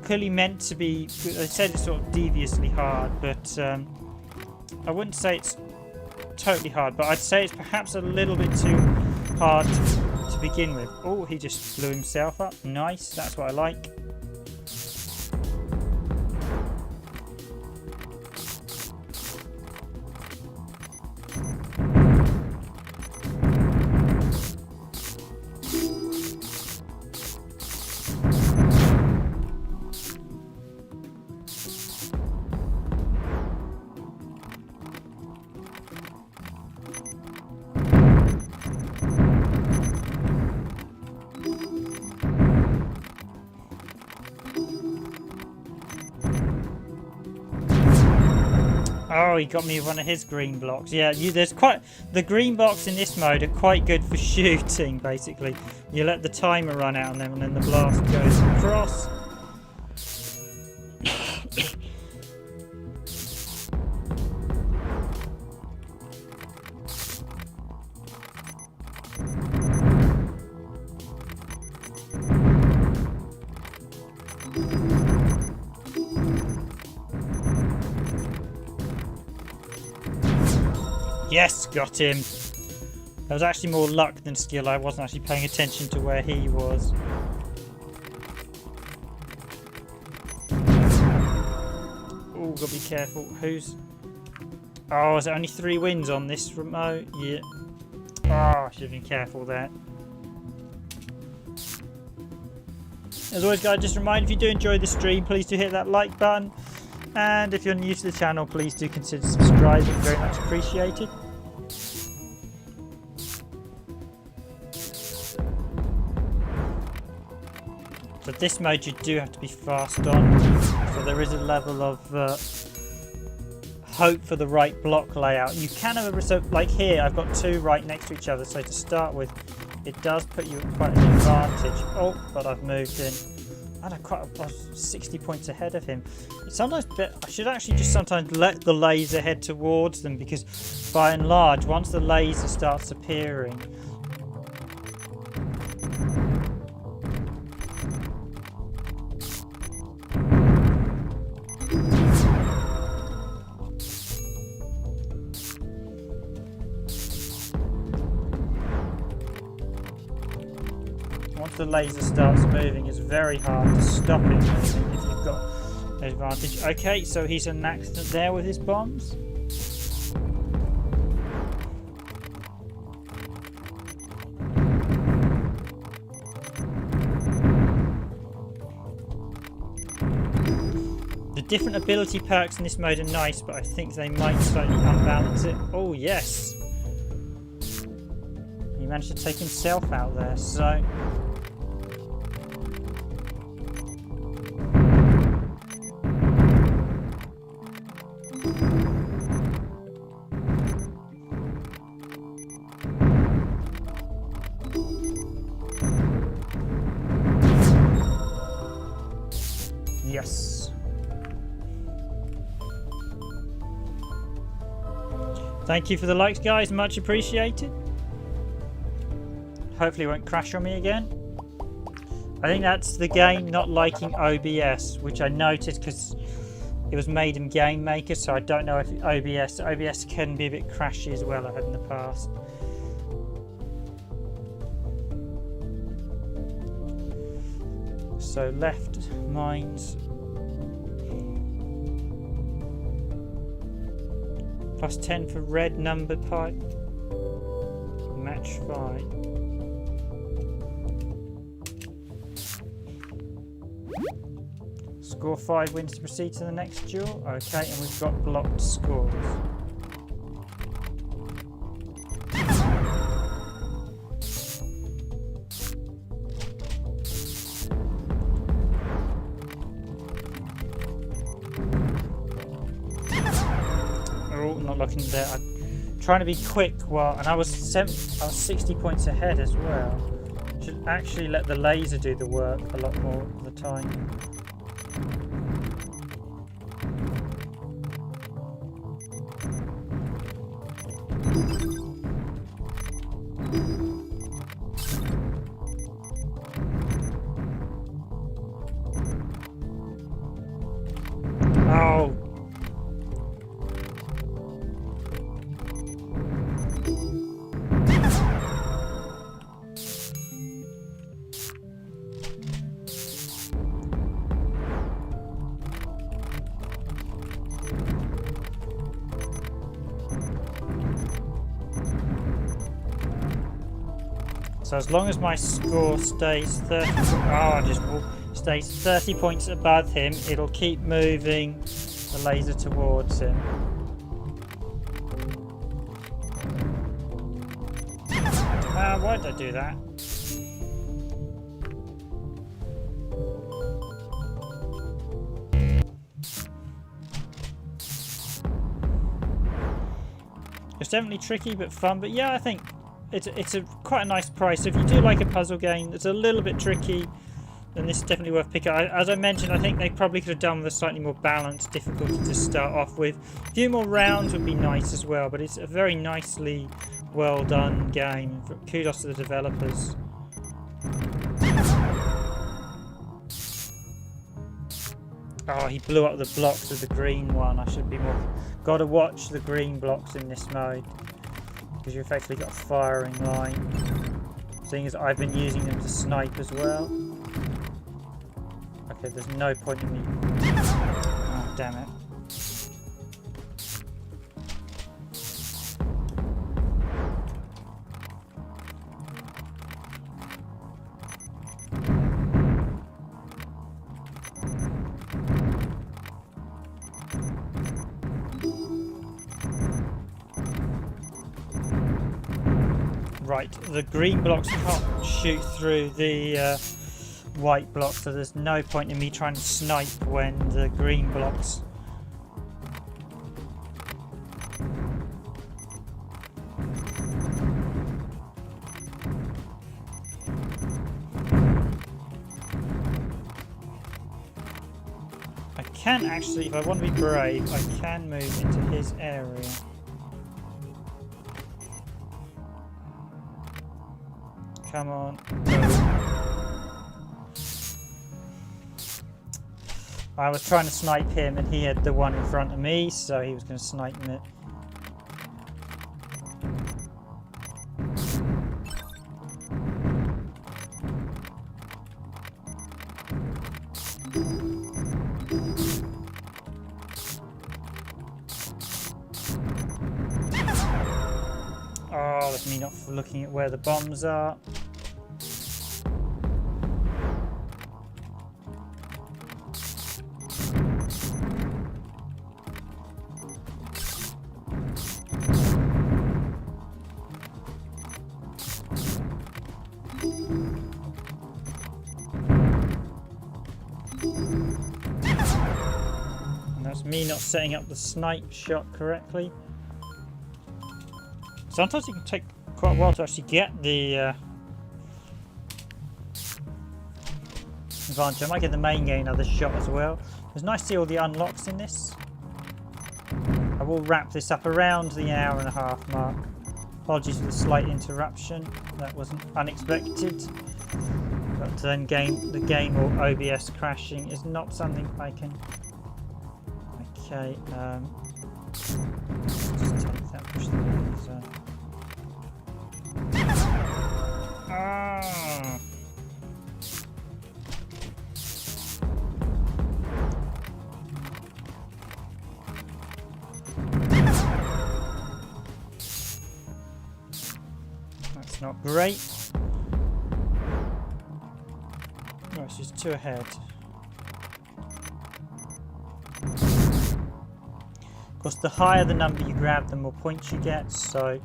clearly meant to be. I said it's sort of deviously hard, but I wouldn't say it's totally hard. But I'd say it's perhaps a little bit too hard to begin with. Oh, he just blew himself up. Nice. That's what I like. Oh, he got me one of his green blocks. Yeah, the green blocks in this mode are quite good for shooting. Basically, you let the timer run out on them, and then the blast goes across. Yes, got him. That was actually more luck than skill. I wasn't actually paying attention to where he was. Oh, gotta be careful. Who's... Oh, is there only 3 wins on this remote? Yeah. Oh, I should have been careful there. As always, guys, just a reminder, if you do enjoy the stream, please do hit that like button. And if you're new to the channel, please do consider subscribing. Very much appreciated. So this mode you do have to be fast on. So there is a level of hope for the right block layout. You can have a... So like here, I've got 2 right next to each other. So to start with, it does put you at quite an advantage. Oh, but I've moved in. I was 60 points ahead of him. Sometimes I should actually just sometimes let the laser head towards them, because by and large, once the laser starts appearing, the laser starts moving, it's very hard to stop it moving if you've got an advantage. Okay, so he's an accident there with his bombs. The different ability perks in this mode are nice, but I think they might slightly unbalance it. Oh yes! He managed to take himself out there, so... Yes. Thank you for the likes, guys. Much appreciated. Hopefully it won't crash on me again. I think that's the game not liking OBS, which I noticed because it was made in Game Maker, so I don't know if OBS can be a bit crashy as well. I had in the past. So left mines. Plus 10 for red numbered pipe. Match 5. Score 5 wins to proceed to the next duel. Okay, and we've got blocked scores. Looking there, I'm trying to be quick and I was 60 points ahead as well. Should actually let the laser do the work a lot more of the time. Oh. So as long as my score stays 30, stays 30 points above him, it'll keep moving the laser towards him. Why did I do that? definitely tricky but fun. But yeah, I think it's a quite a nice price. So if you do like a puzzle game that's a little bit tricky, then this is definitely worth picking up. As I mentioned, I think they probably could have done with a slightly more balanced difficulty to start off with. A few more rounds would be nice as well, but it's a very nicely well done game. Kudos to the developers. Oh, he blew up the blocks with the green one. I should be more... Gotta watch the green blocks in this mode, because you've effectively got a firing line. Seeing as I've been using them to snipe as well. Okay, there's no point in me... Oh, damn it. Right, the green blocks can't shoot through the white blocks, so there's no point in me trying to snipe when the green blocks. I can actually, if I want to be brave, I can move into his area. Come on. I was trying to snipe him and he had the one in front of me, so he was going to snipe me. Oh, that's me not looking at where the bombs are. Me not setting up the snipe shot correctly. Sometimes it can take quite a while to actually get the advantage. I might get the main game another shot as well. It's nice to see all the unlocks in this. I will wrap this up around the hour-and-a-half mark. Apologies for the slight interruption. That wasn't unexpected. But then the game or OBS crashing is not something I can... Okay, just take that, push the laser. Ah! That's not great. Oh, it's just two ahead. Of course, the higher the number you grab, the more points you get, so...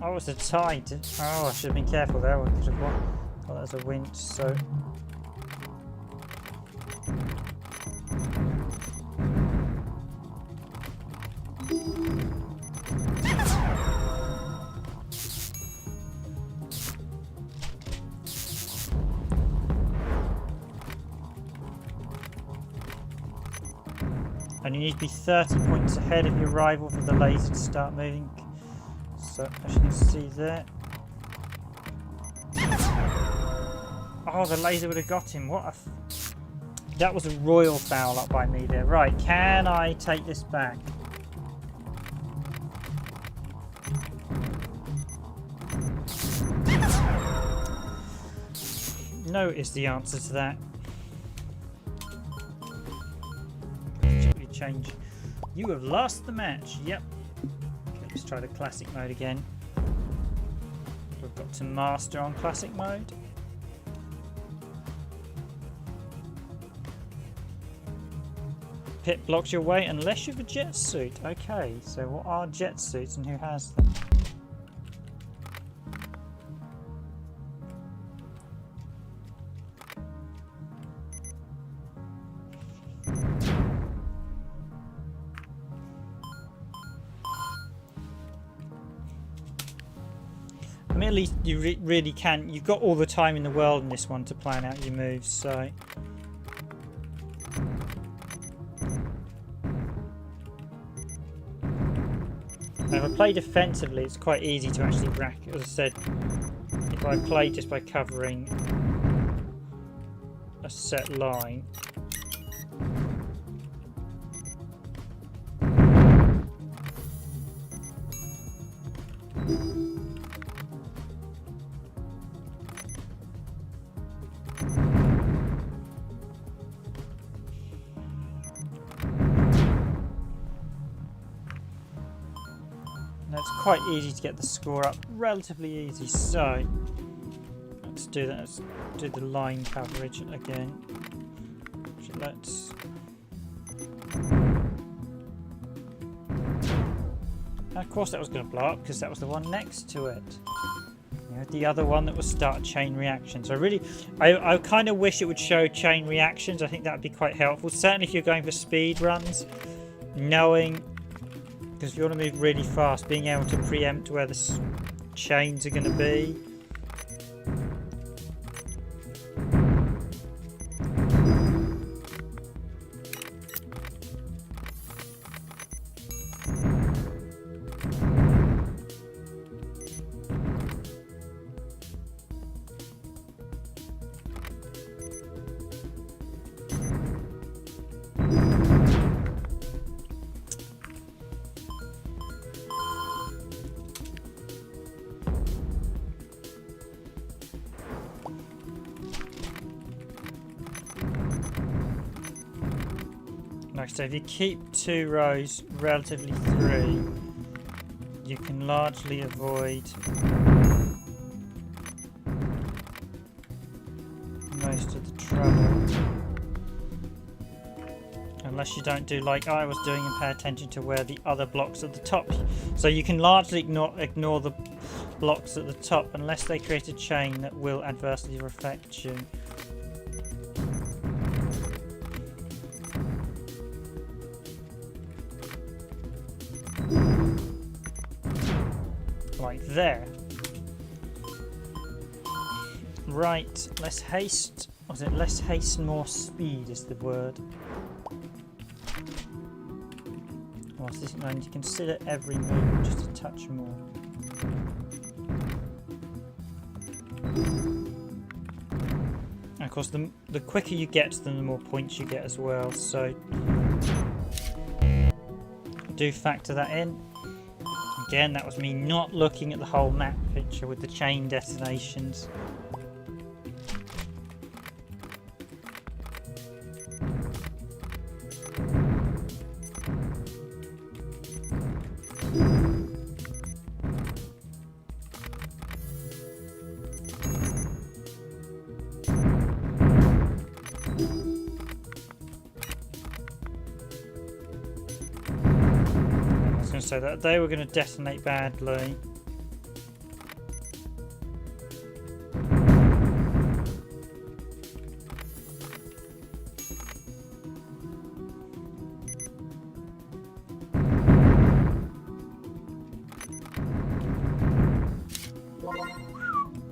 Oh, it's a tide. Oh, I should have been careful there. I could have won. Oh, that's a winch, so... And you need to be 30 points ahead of your rival for the laser to start moving. So, as you can see there. Oh, the laser would have got him. What a... That was a royal foul up by me there. Right, can I take this back? No is the answer to that. Change. You have lost the match. Yep. Okay, let's try the classic mode again. We've got to master on classic mode. pit blocks your way unless you have a jet suit. Okay, so what are jet suits and who has them? I mean, at least you really can. You've got all the time in the world in this one to plan out your moves, so... If I play defensively, it's quite easy to actually rack. As I said, if I play just by covering a set line, it's quite easy to get the score up, relatively easy. So let's do that. Let's do the line coverage again. Let's. And of course, that was going to blow up because that was the one next to it. You know, the other one that was start chain reactions. So I kind of wish it would show chain reactions. I think that would be quite helpful. Certainly if you're going for speed runs, knowing. Because if you want to move really fast, being able to preempt where the chains are going to be. So if you keep 2 rows, relatively 3, you can largely avoid most of the trouble. Unless you don't do like I was doing and pay attention to where the other blocks at the top. So you can largely ignore the blocks at the top unless they create a chain that will adversely affect you. Like there. Right, less haste. Or is it less haste, more speed is the word? Whilst this man, you consider every move just a touch more. And of course, the quicker you get to them, the more points you get as well. So do factor that in. Again, that was me not looking at the whole map picture with the chain detonations. So that they were going to detonate badly.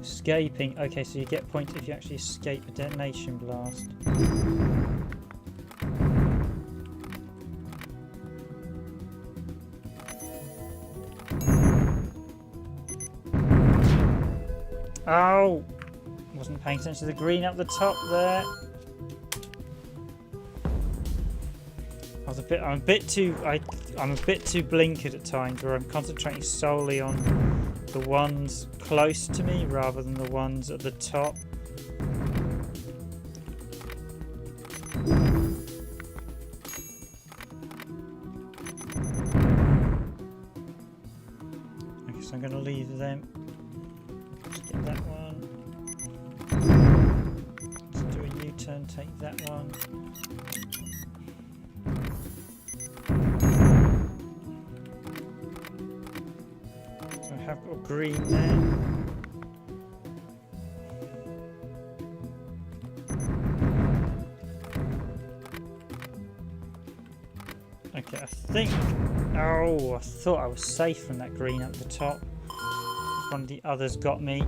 Escaping. Okay, so you get points if you actually escape a detonation blast. Oh! Wasn't paying attention to the green up the top there. I'm a bit too blinkered at times, where I'm concentrating solely on the ones close to me rather than the ones at the top. Okay, so I'm going to leave them. Get that one. Let's do a U-turn, take that one. got green there. Okay, I think... Oh, I thought I was safe from that green at the top. One of the others got me.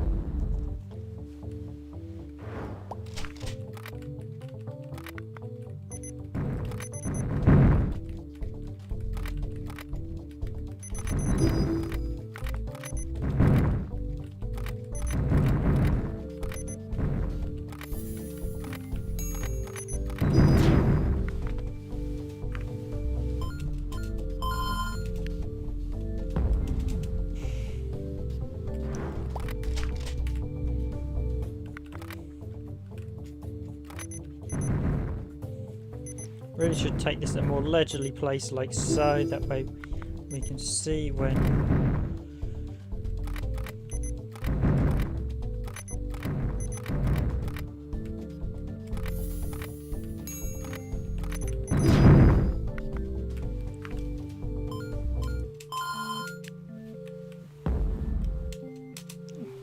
Really should take this at a more leisurely place like so, that way we can see when...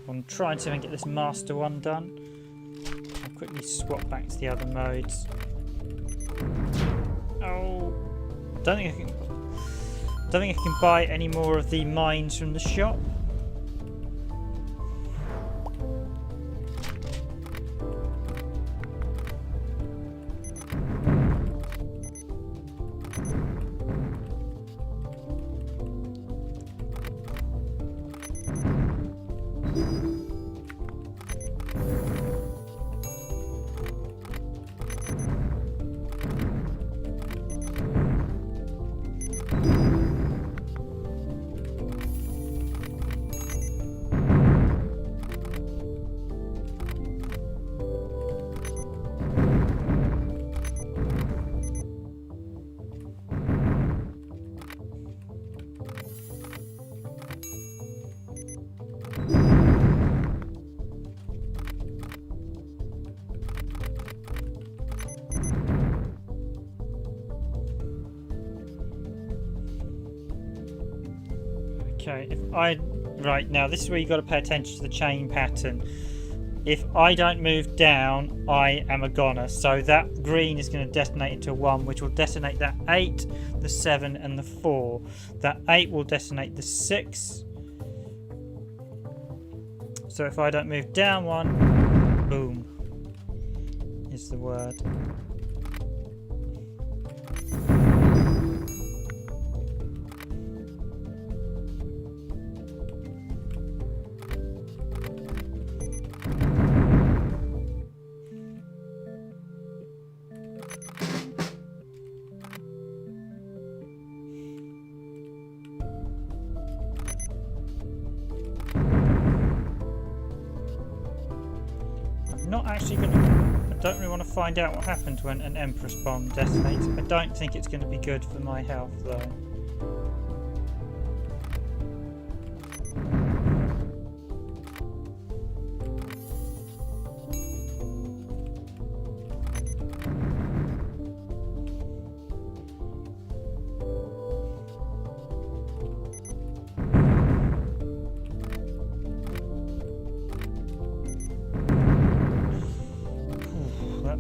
I'm trying to get this master one done. I'll quickly swap back to the other modes. Oh, don't think I can buy any more of the mines from the shop. Okay, right now this is where you've got to pay attention to the chain pattern. If I don't move down, I am a goner. So that green is going to detonate into 1, which will detonate that 8, the 7 and the 4. That 8 will detonate the 6. So if I don't move down 1, boom, is the word. Not actually going to... I don't really want to find out what happens when an Empress bomb detonates. I don't think it's going to be good for my health though.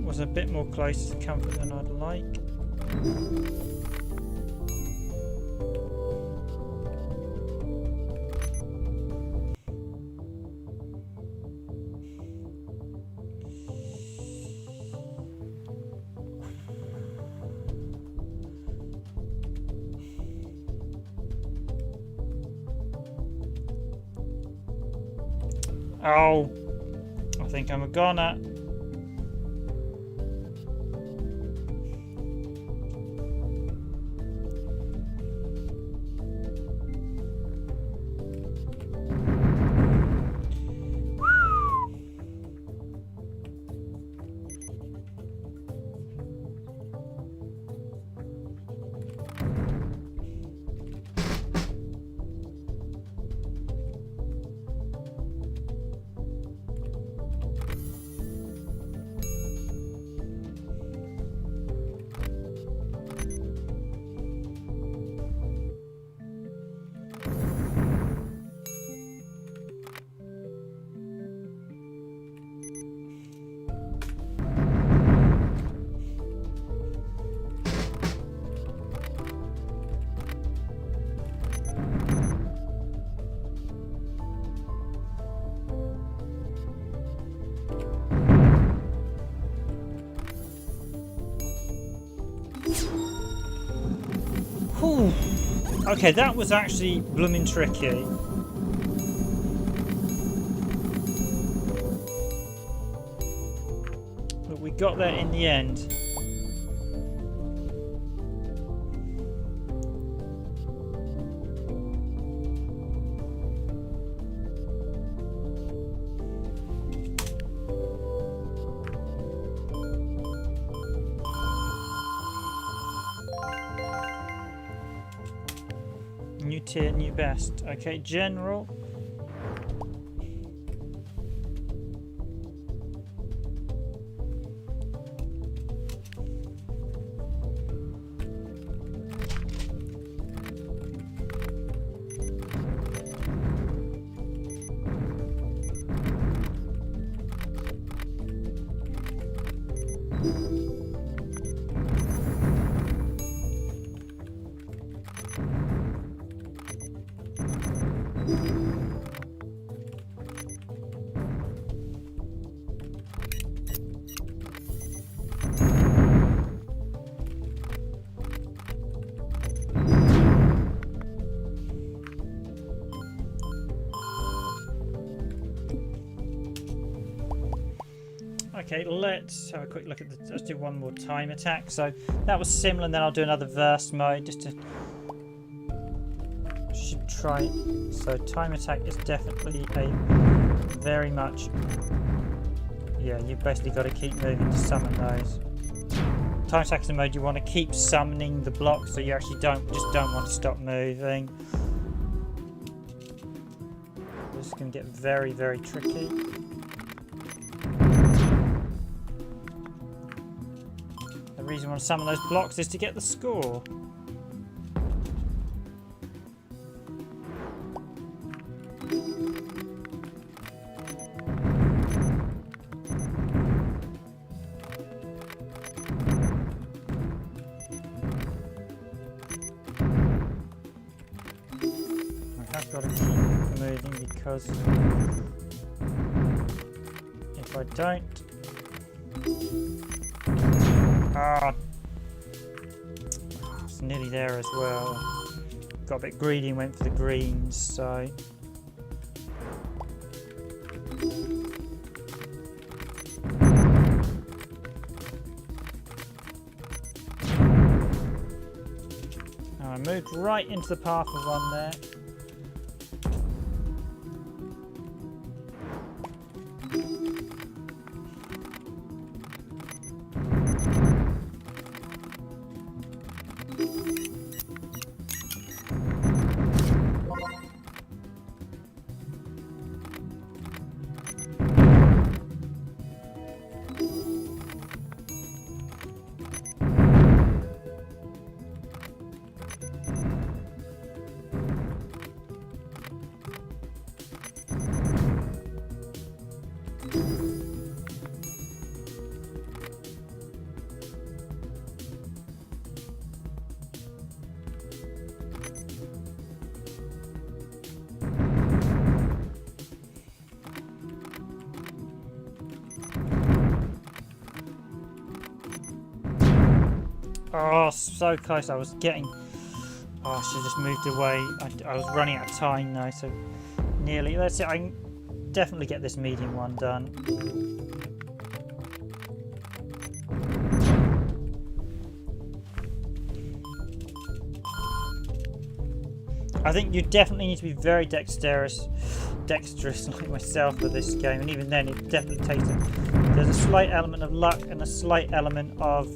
Was a bit more close to comfort than I'd like. Oh, I think I'm a goner. Okay, that was actually blooming tricky. But we got there in the end. New tier, new best. Okay, general. Okay, let's have a quick look at the. Let's do one more time attack. So that was similar, and then I'll do another verse mode just to. Should try it. So time attack is definitely a very much. Yeah, you've basically got to keep moving to summon those. Time attack is a mode you want to keep summoning the blocks, so you actually don't want to stop moving. This is going to get very, very tricky. The reason I want to summon those blocks is to get the score. I have got to keep moving because if I don't. It's nearly there as well. Got a bit greedy and went for the greens, so. I moved right into the path of one there. Oh, so close. I was getting. Oh, I should have just moved away. I was running out of time now, so nearly. Let's see. I can definitely get this medium one done. I think you definitely need to be very dexterous like myself for this game, and even then, it definitely takes there's a slight element of luck and a slight element of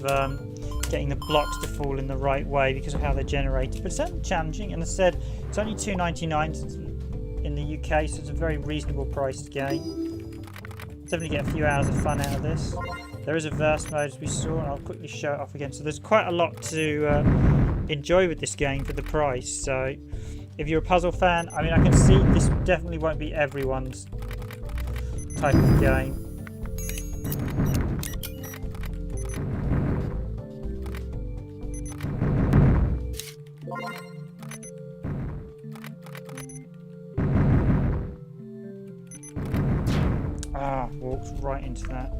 getting the blocks to fall in the right way because of how they're generated. But it's certainly challenging, and as I said, it's only $2.99 in the UK, so it's a very reasonable priced game. Definitely get a few hours of fun out of this. There is a verse mode, as we saw, and I'll quickly show it off again. So there's quite a lot to enjoy with this game for the price. So if you're a puzzle fan, I mean, I can see this definitely won't be everyone's type of game. Ah, walked right into that.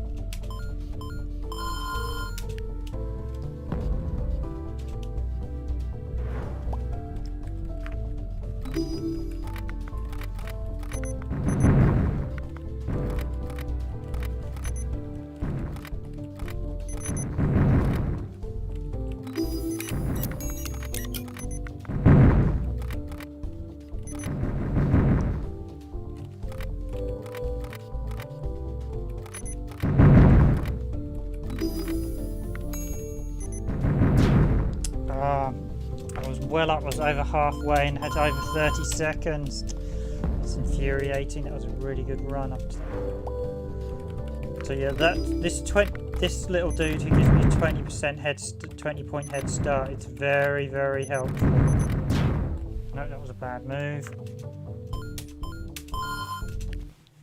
well up. I was over halfway and had over 30 seconds. It's infuriating. That was a really good run up to that. So yeah, this little dude who gives me a 20 point head start, it's very, very helpful. No, that was a bad move.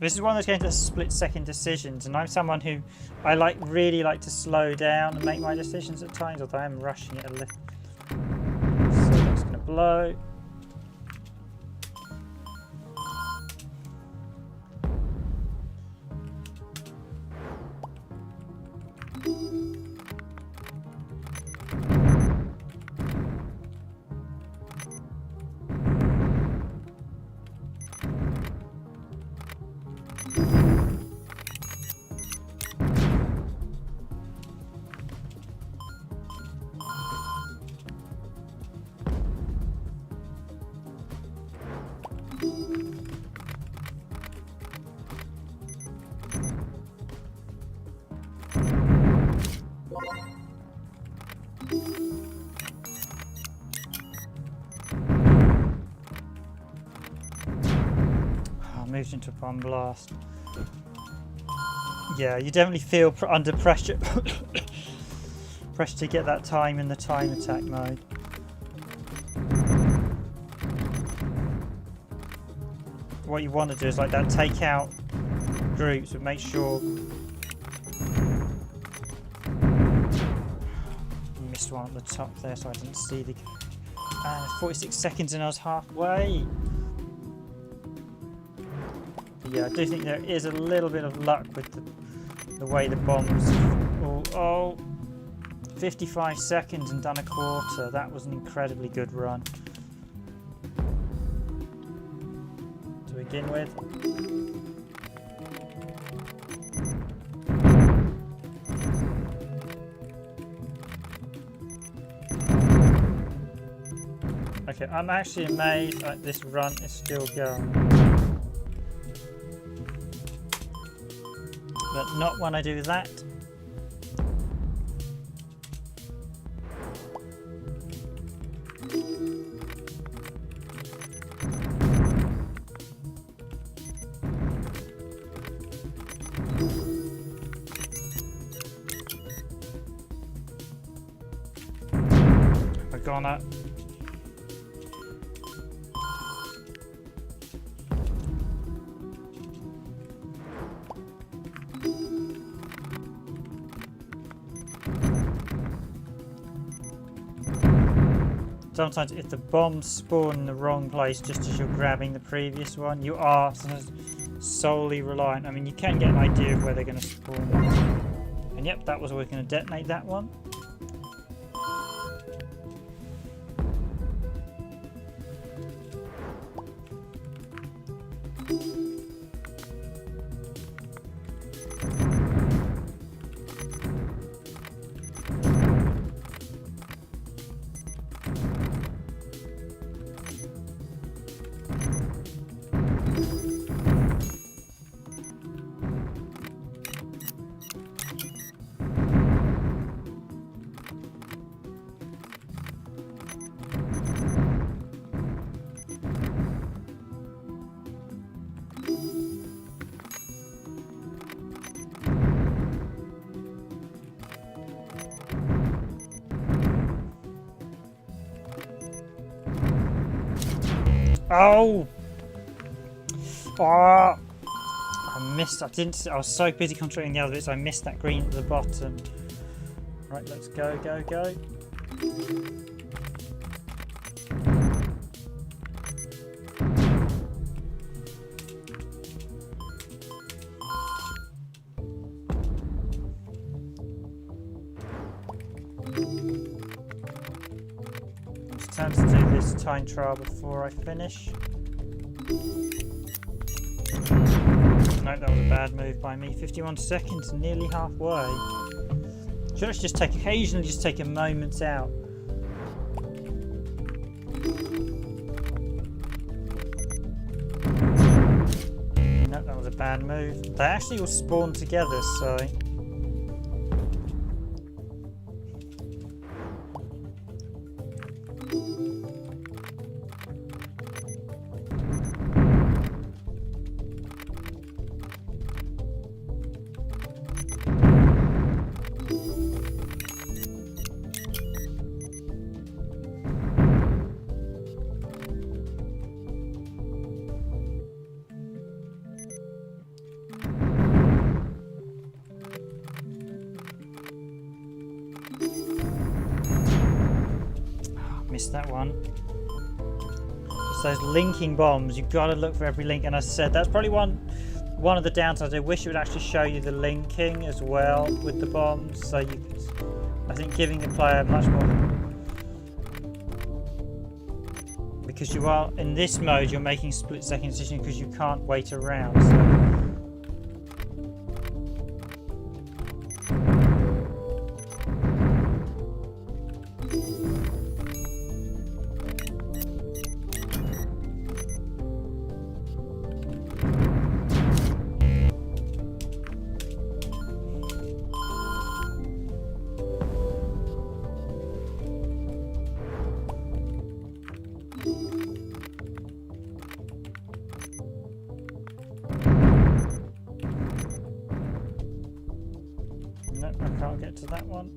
This is one of those games that's split-second decisions, and I'm someone who really like to slow down and make my decisions at times, although I am rushing it a little. So that's going to blow. Moved into a bomb blast. Yeah, you definitely feel under pressure. Pressure to get that time in the time attack mode. What you want to do is like that, take out groups, but make sure. Missed one at the top there, so I didn't see the. 46 seconds and I was halfway. Yeah, I do think there is a little bit of luck with the way the bombs. Oh, 55 seconds and done a quarter. That was an incredibly good run. To begin with. Okay, I'm actually amazed that this run is still going. But not when I do that. I've gone up. Sometimes if the bombs spawn in the wrong place just as you're grabbing the previous one, you are solely reliant. I mean, you can get an idea of where they're going to spawn. And yep, that was always going to detonate that one. Oh! Oh! I missed. I was so busy concentrating the other bits, I missed that green at the bottom. Right, let's go, go, go. It's time to do this time trial before I finish. No, that was a bad move by me. 51 seconds, nearly halfway. Should I just occasionally take a moment out? No, that was a bad move. They actually all spawned together, so. missed that one. Just those linking bombs, you've got to look for every link. And as I said, that's probably one of the downsides. I wish it would actually show you the linking as well with the bombs, so you could, I think, giving the player much more, because you are in this mode, you're making a split-second decision because you can't wait around. So. To that one.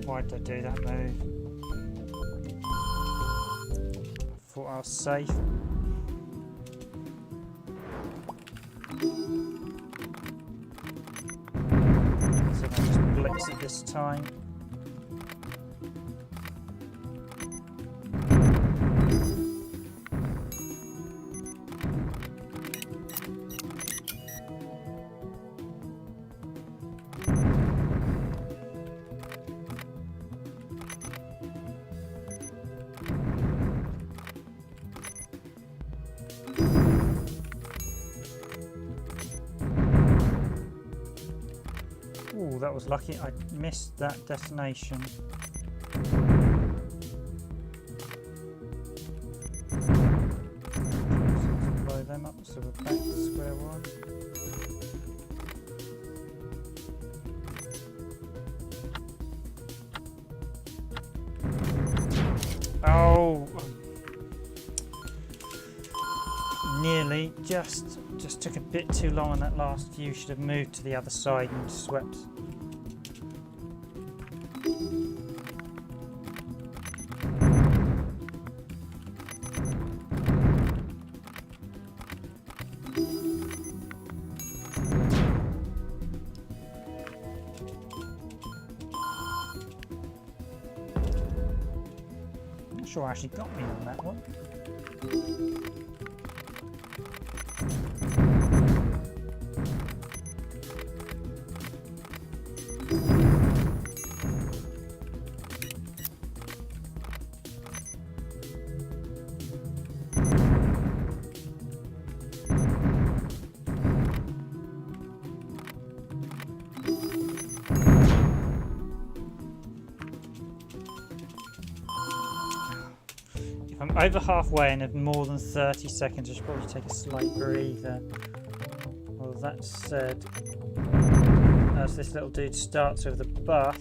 Why did I do that move? I thought I was safe. So I just blitz it this time. Ooh, that was lucky. I missed that detonation. Blow them up, so we're back to square one. Oh, nearly. Just took a bit too long on that last view. Should have moved to the other side and swept. Not sure I actually got me on that one. I'm over halfway and have more than 30 seconds. I should probably take a slight breather. Well, that said, as this little dude starts with the buff,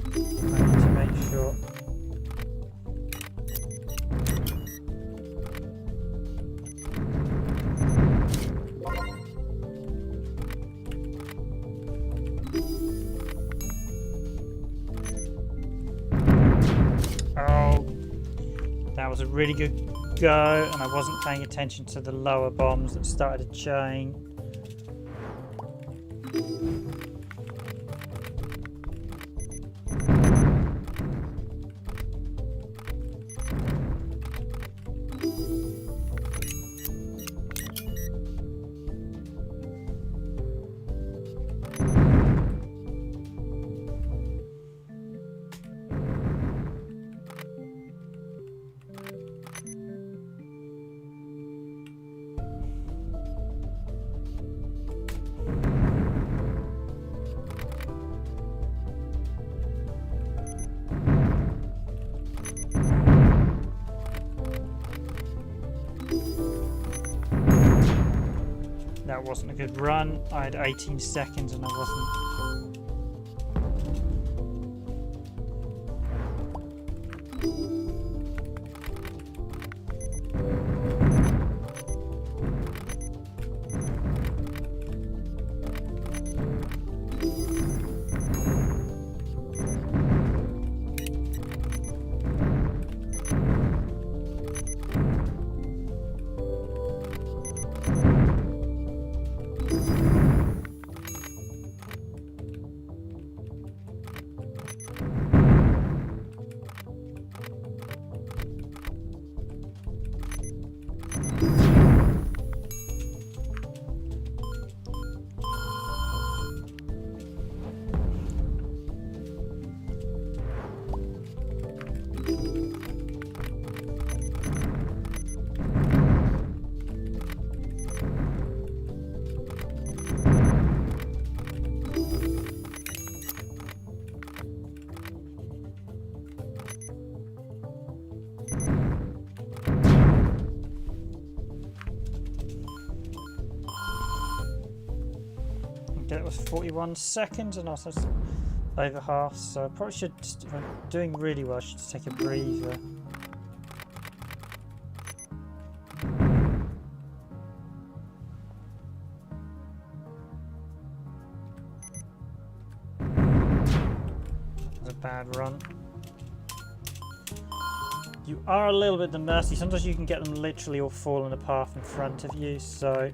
I need to make sure. That was a really good go, and I wasn't paying attention to the lower bombs that started a chain. That wasn't a good run. I had 18 seconds and I wasn't. That was 41 seconds and also over half, so I probably should, if I'm doing really well, I should just take a breather. That's a bad run. You are a little bit at the mercy. Sometimes you can get them literally all falling apart in front of you, so...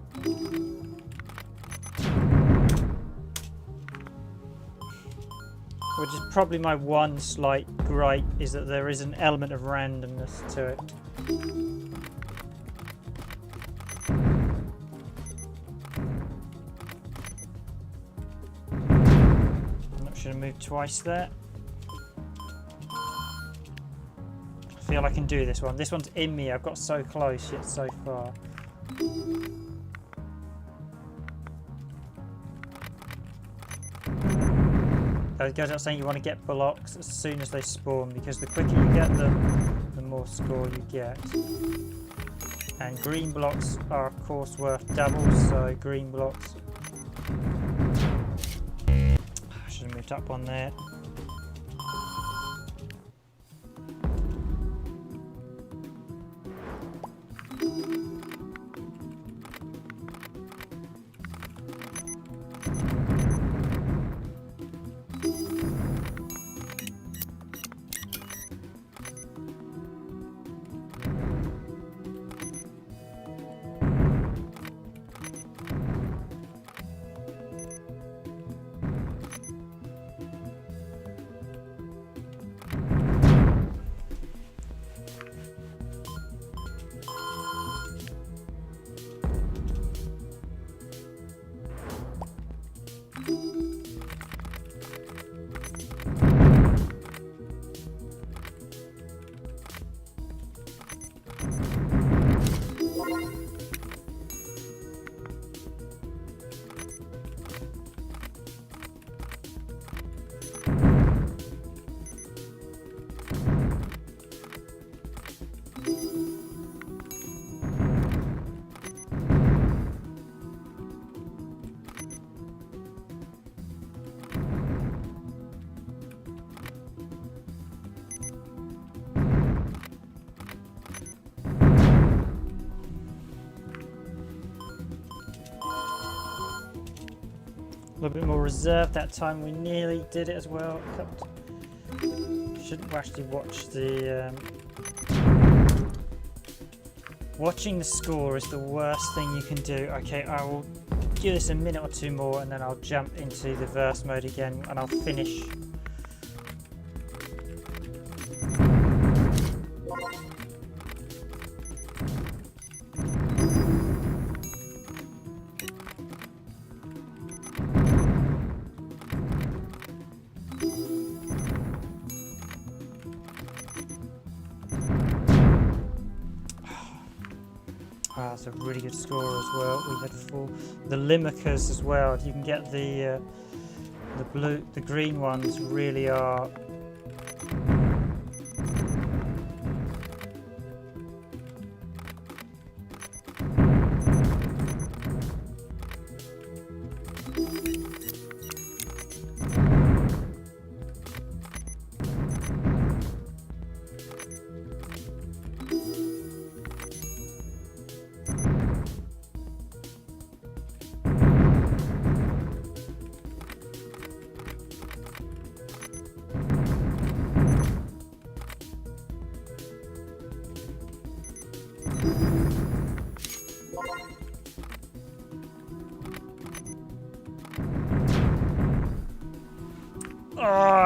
Which is probably my one slight gripe, is that there is an element of randomness to it. I'm not sure to move twice there. I feel I can do this one. This one's in me. I've got so close yet so far. It goes out saying you want to get blocks as soon as they spawn, because the quicker you get them, the more score you get. And green blocks are of course worth double, so green blocks. I should have moved up one there. A little bit more reserved that time. We nearly did it as well. Shouldn't actually watch the... Watching the score is the worst thing you can do. Okay, I will give this a minute or two more and then I'll jump into the verse mode again and I'll finish. That's a really good score as well. We had the limicas as well. If you can get the green ones, really are.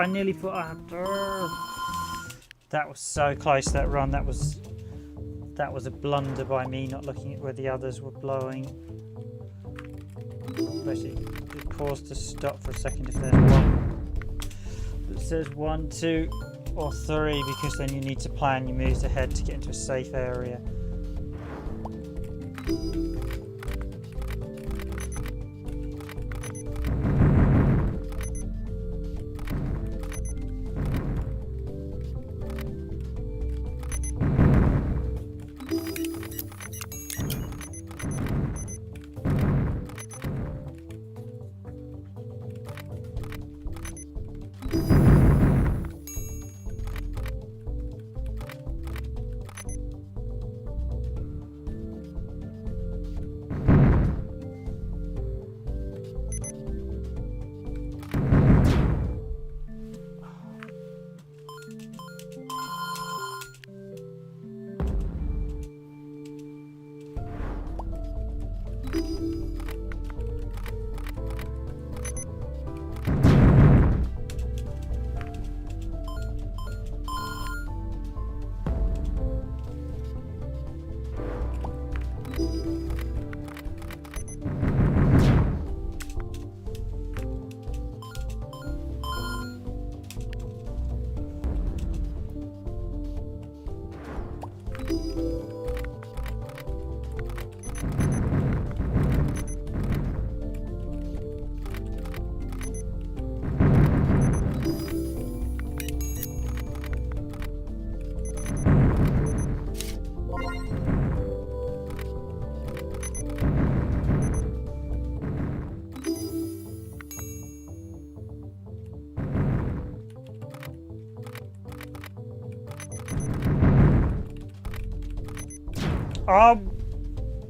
I nearly put. That was so close. That run. That was a blunder by me not looking at where the others were blowing. Basically, pause to stop for a second if there's one. It says 1, 2, or 3 because then you need to plan your moves ahead to get into a safe area.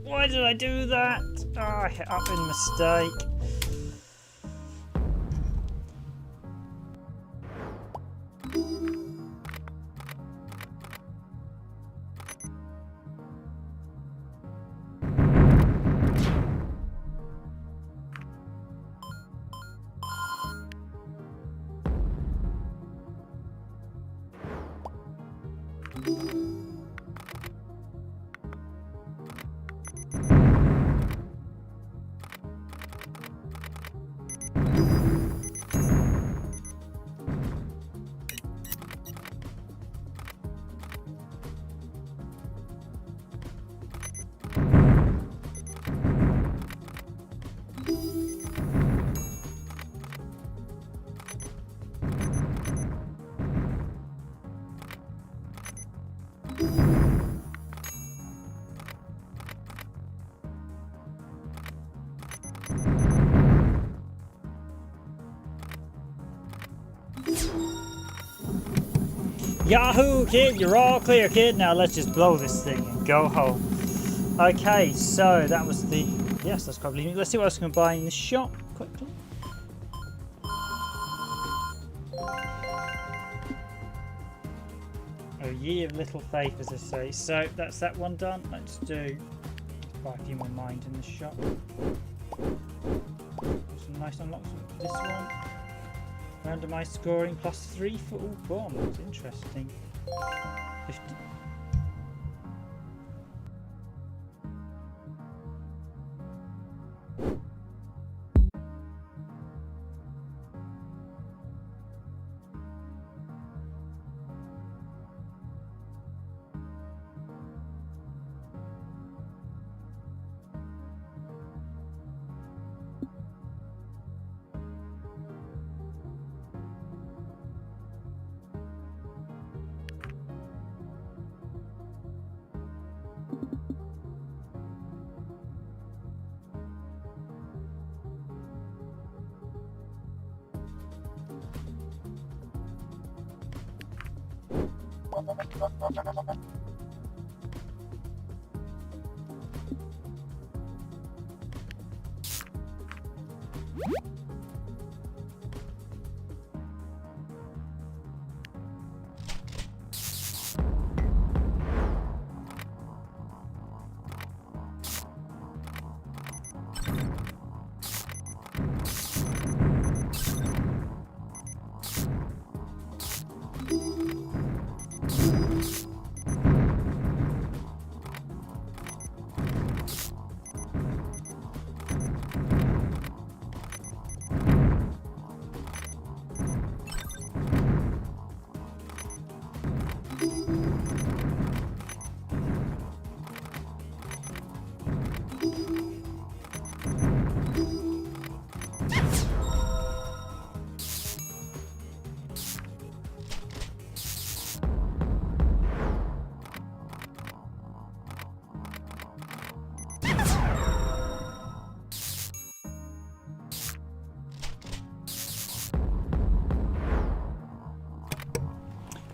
Why did I do that? Oh, I hit up in mistake. Yahoo, kid, you're all clear, kid. Now let's just blow this thing and go home. Okay, so that was the... Yes, that's probably... Let's see what else we can buy in the shop quickly. Oh, ye of little faith, as I say. So that's that one done. Let's do... Buy a few more mind in the shop. Some nice unlocks with this one. Randomised scoring +3 for all bombs. Interesting. 50.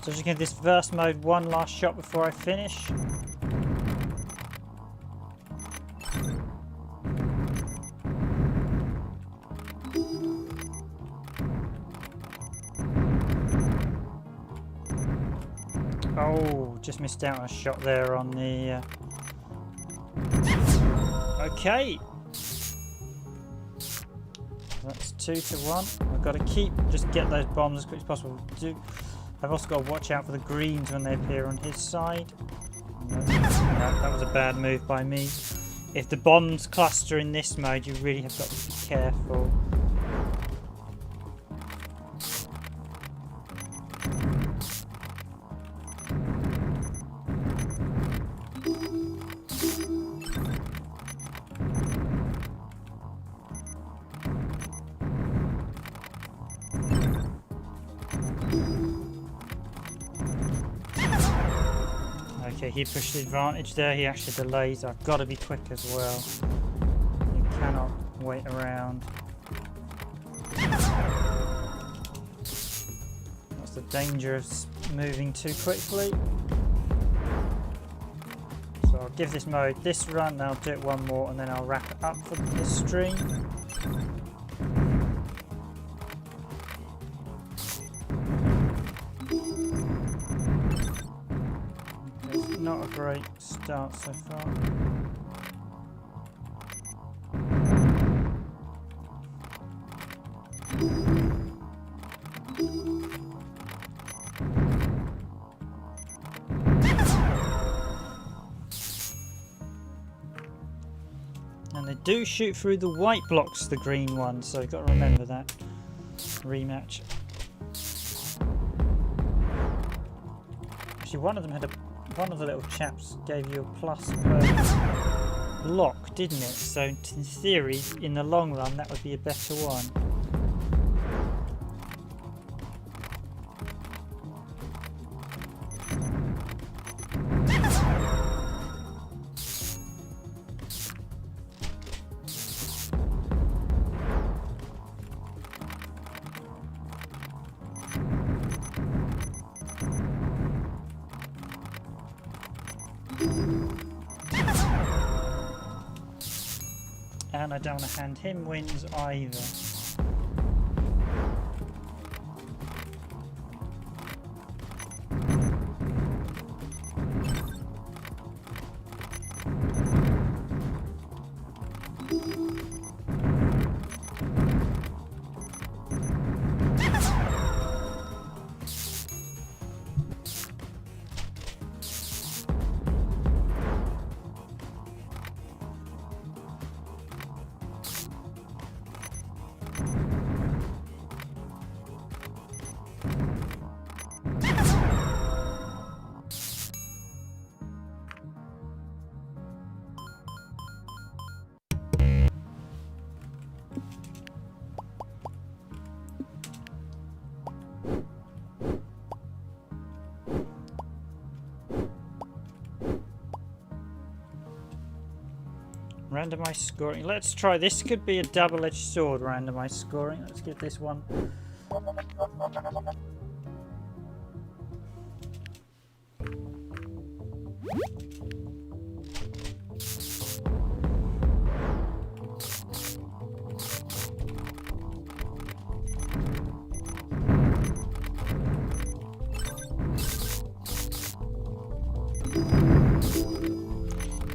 So just give this verse mode one last shot before I finish. Oh, just missed out on a shot there on the... Okay. That's 2-1. I've got to just get those bombs as quick as possible. I've also got to watch out for the greens when they appear on his side. No, that was a bad move by me. If the bombs cluster in this mode, you really have got to be careful. Okay, he pushed the advantage there. He actually delays. I've got to be quick as well. You cannot wait around. That's the danger of moving too quickly. So I'll give this mode this run, then I'll do it one more, and then I'll wrap it up for this stream. Not a great start so far. And they do shoot through the white blocks, the green ones, so you've got to remember that. Rematch. Actually, one of the little chaps gave you a plus per block, didn't it? So in theory, in the long run, that would be a better one. And I don't want to hand him wins either. Randomised scoring. Let's try. This could be a double-edged sword, randomised scoring. Let's give this one.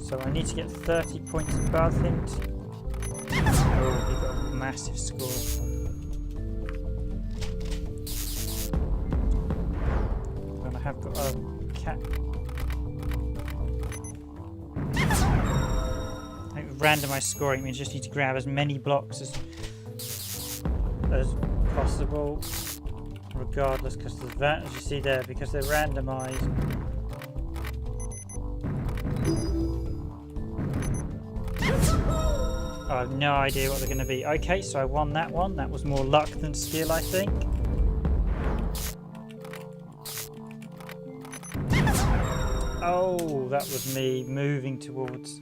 So I need to get 30 points above him. Oh, he got a massive score. And I have got a cat. I think randomised scoring means you just need to grab as many blocks as possible, regardless, because there's that, as you see there, because they're randomised. I have no idea what they're going to be. Okay, so I won that one. That was more luck than skill, I think. Oh, that was me moving towards...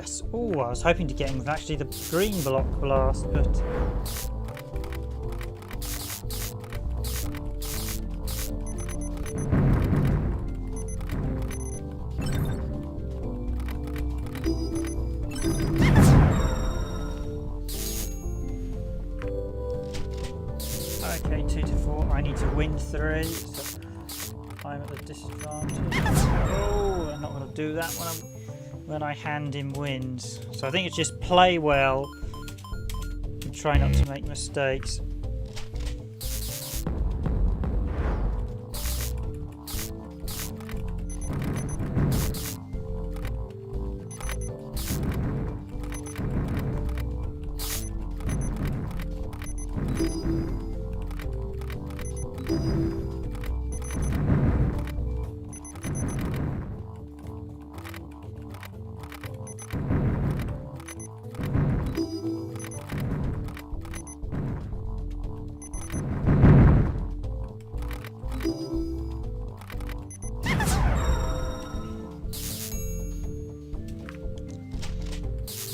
Yes. Oh, I was hoping to get him with actually the green block blast, but... Okay, 2 to 4. I need to win 3, so I'm at the disadvantage. Oh, I'm not going to do that when I hand him wins. So I think it's just play well and try not to make mistakes.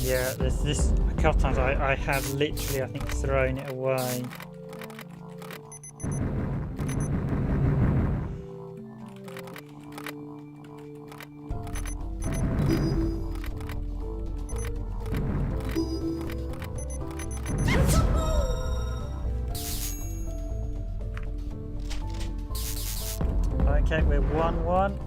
Yeah, this a couple times I have literally, I think, thrown it away. Okay, we're 1-1.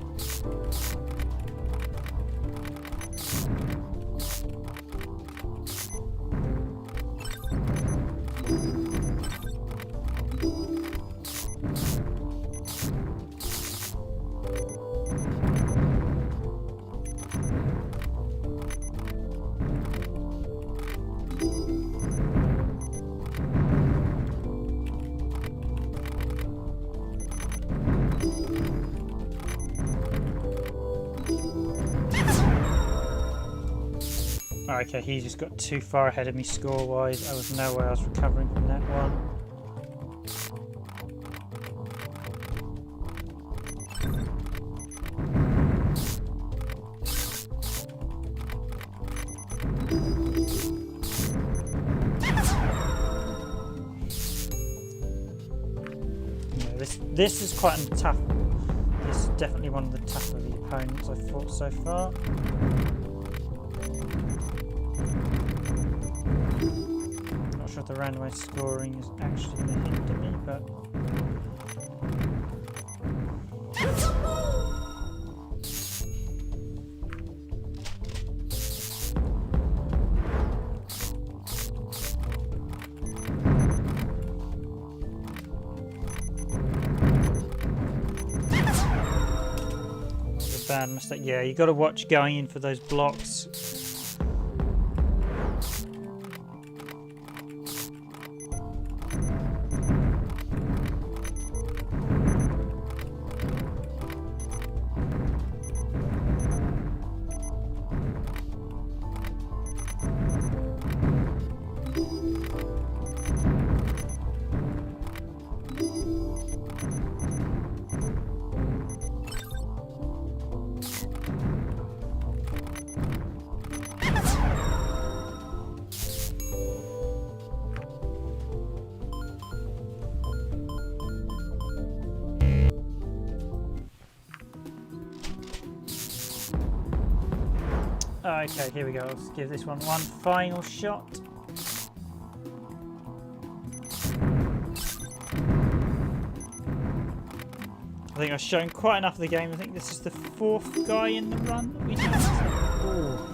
Okay, he just got too far ahead of me score-wise. I was no way I was recovering from that one. No, this is quite tough. This is definitely one of the tougher of the opponents I've fought so far. Not sure if the randomized scoring is actually going to hinder me, but... Bad mistake. Yeah, you got to watch going in for those blocks. Okay, here we go. Let's give this one final shot. I think I've shown quite enough of the game. I think this is the 4th guy in the run that we have. Ooh.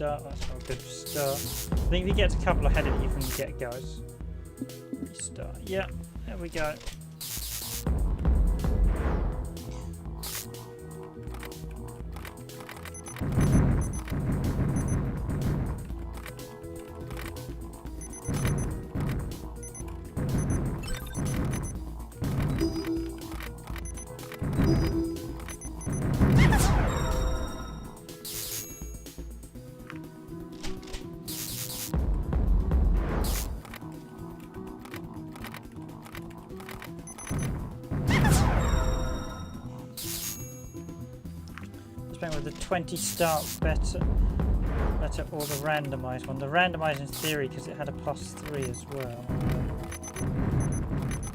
That's not a good start. I think if he gets a couple ahead of you from the get-go, restart. Yeah, there we go. explain whether the 20 start better or the randomised one. The randomised in theory because it had a +3 as well.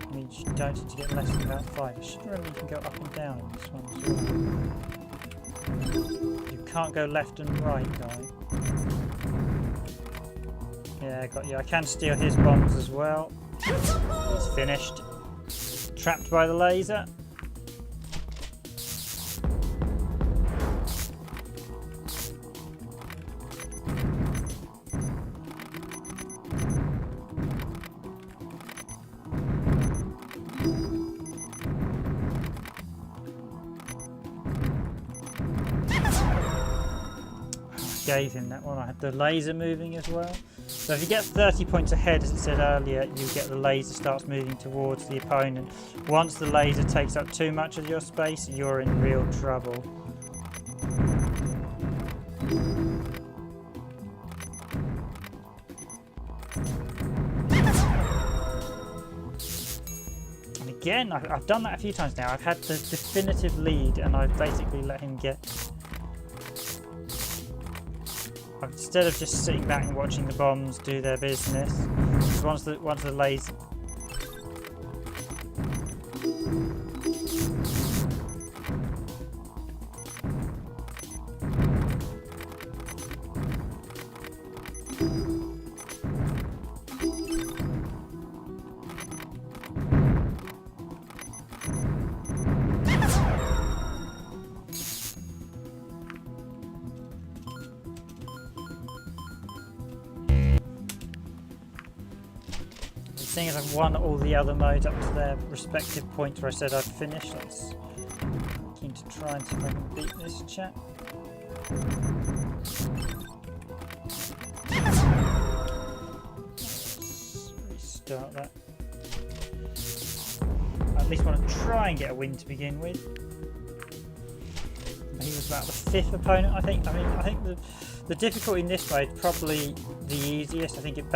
I mean, you don't need to get less than about 5. I should remember you can go up and down in this one as well. You can't go left and right, guy. Yeah, got you. I can steal his bombs as well. He's finished. Trapped by the laser. Gave him that one. I had the laser moving as well. So if you get 30 points ahead, as it said earlier, you get the laser starts moving towards the opponent. Once the laser takes up too much of your space, you're in real trouble. And again, I've done that a few times now. I've had the definitive lead and I've basically let him get... Instead of just sitting back and watching the bombs do their business, once the laser... Seeing as I've won all the other modes up to their respective points where I said I'd finish, let's keen to try and see if I can beat this chap. Let's restart that. I at least want to try and get a win to begin with. He was about the 5th opponent, I think. I mean, I think the difficulty in this mode probably the easiest. I think it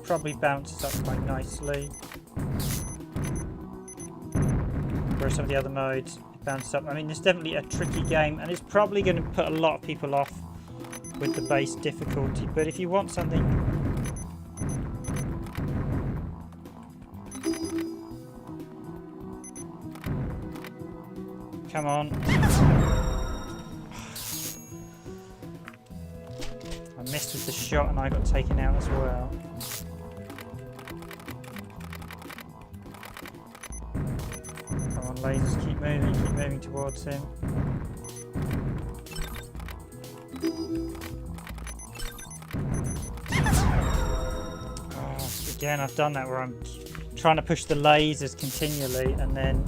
probably bounces up quite nicely. Whereas some of the other modes it bounces up. I mean, it's definitely a tricky game, and it's probably going to put a lot of people off with the base difficulty. But if you want something, come on. I missed with the shot and I got taken out as well. Come on, lasers, keep moving towards him. Oh, again, I've done that where I'm trying to push the lasers continually and then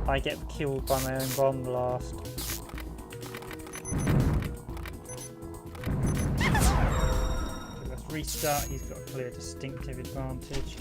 I get killed by my own bomb blast. Restart, he's got a clear distinctive advantage.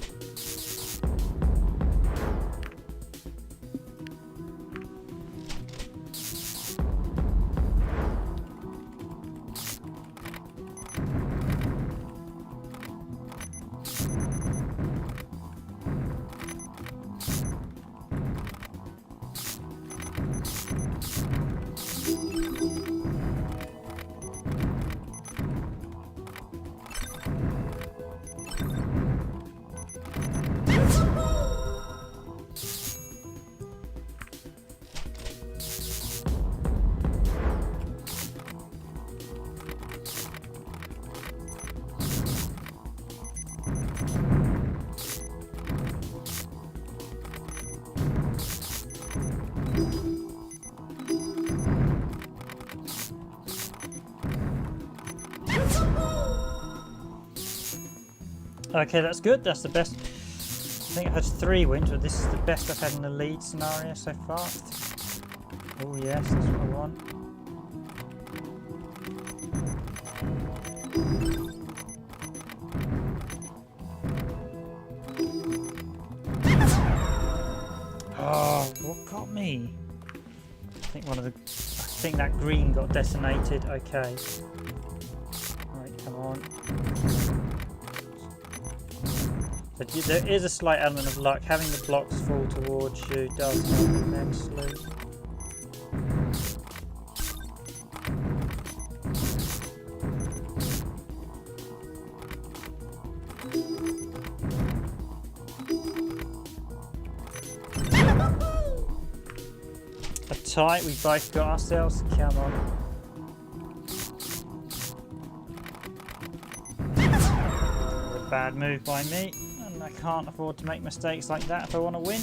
Okay, that's good. That's the best. I think I've had 3 wins, but this is the best I've had in the lead scenario so far. Oh yes, that's what I want. Oh, what got me? I think that green got detonated. Okay. Right, come on. But there is a slight element of luck. Having the blocks fall towards you does help immensely. tight. We both got ourselves. Come on. A bad move by me. And I can't afford to make mistakes like that if I want to win.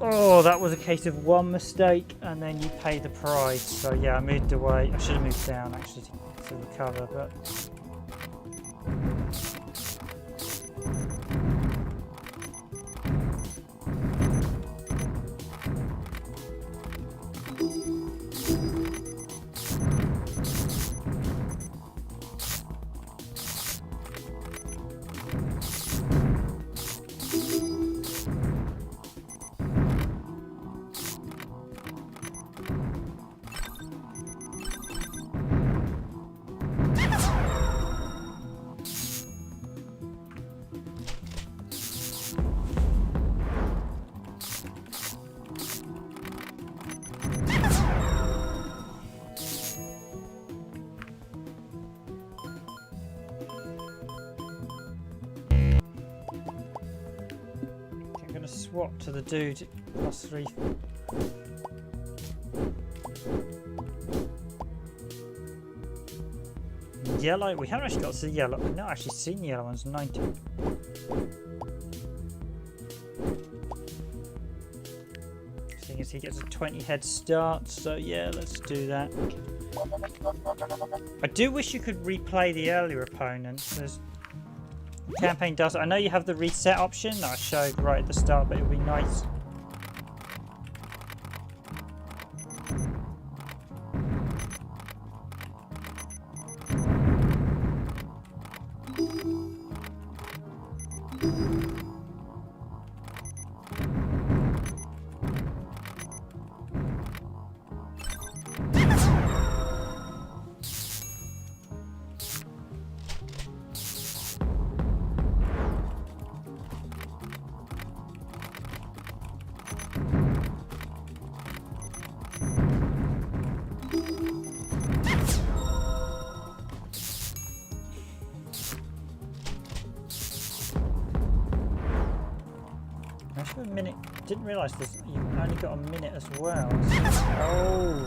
Oh, that was a case of one mistake and then you pay the price. So yeah, I moved away. I should have moved down actually to recover, but... swap to the dude +3. Yellow, we haven't actually got to see yellow. I've not actually seen yellow ones. 90. Seeing as he gets a 20 head start, so yeah, let's do that. I do wish you could replay the earlier opponents. The campaign does. I know you have the reset option that I showed right at the start, but it would be nice. A minute. Didn't realise this. You've only got a minute as well. Oh.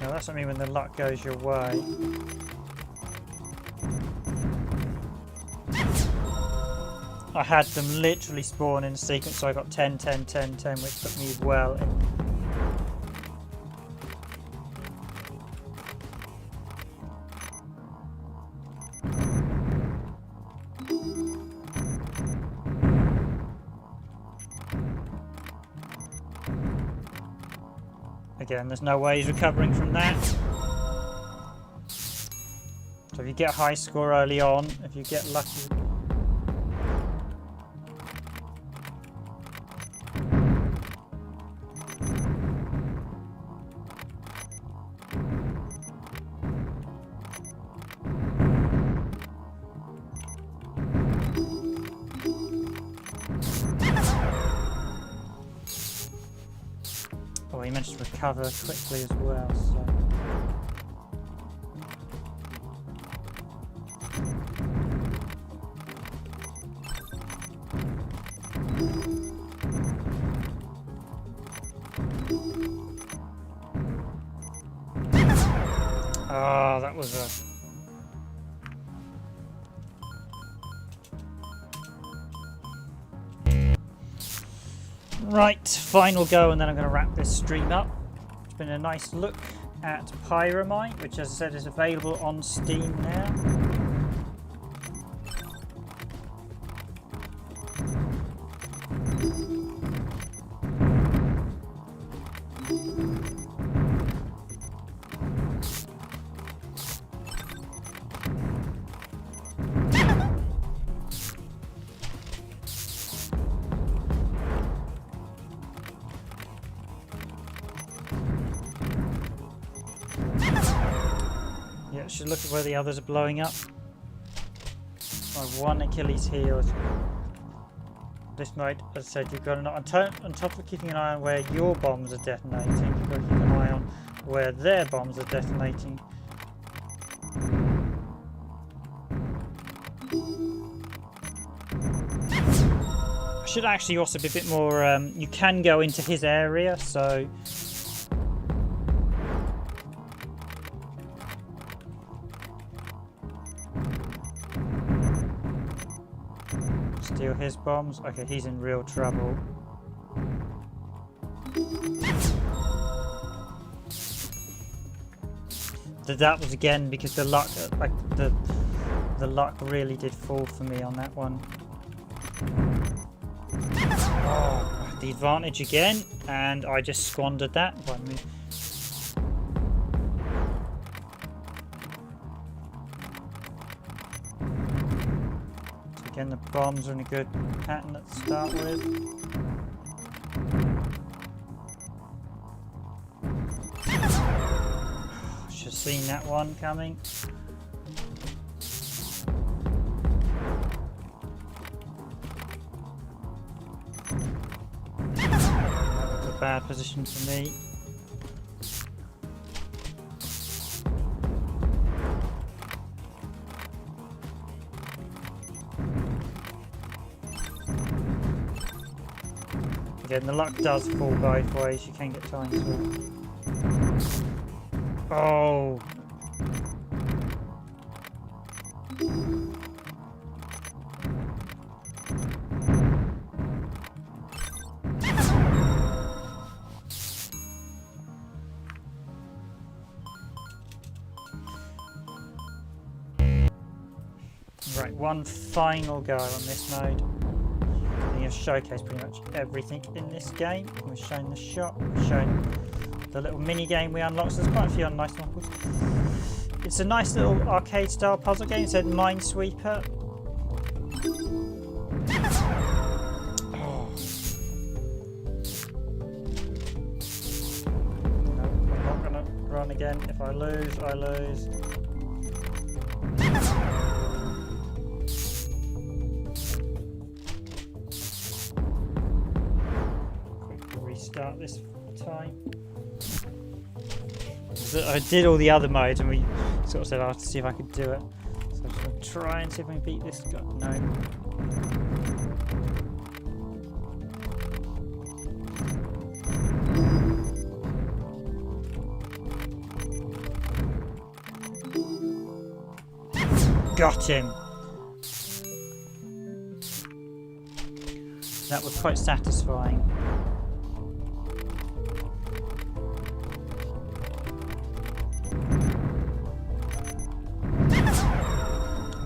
That's what I mean when the luck goes your way. I had them literally spawn in a sequence, so I got 10, 10, 10, 10, which put me well in. Again, there's no way he's recovering from that. So if you get a high score early on, if you get lucky... Oh, he managed to recover quickly as well, so... Oh, that was a... Right, final go, and then I'm going to wrap this stream up. It's been a nice look at PyroMind, which, as I said, is available on Steam now. Yeah, should look at where the others are blowing up. My one Achilles heel is this mode. As I said, you've got to not on top of keeping an eye on where your bombs are detonating, you've got to keep an eye on where their bombs are detonating. I should actually also be a bit more. You can go into his area, so. Steal his bombs. Okay, he's in real trouble. That was again because the luck, like the luck really did fall for me on that one. Oh, the advantage again, and I just squandered that by me. Again, the bombs are in a good pattern to start with. Should have seen that one coming. That was a bad position for me. Again, the luck does fall both ways. You can get times with. Oh. Right, one final go on this mode. I've showcased pretty much everything in this game. We've shown the shot, we've shown the little mini game we unlocked. So there's quite a few nice levels. It's a nice little arcade style puzzle game. It said Minesweeper. Oh. No, I'm not gonna run again. If I lose, I lose. Start this time. So I did all the other modes and we sort of said I'll see if I could do it. So I'm just going to try and see if I can beat this guy. No. Got him. That was quite satisfying.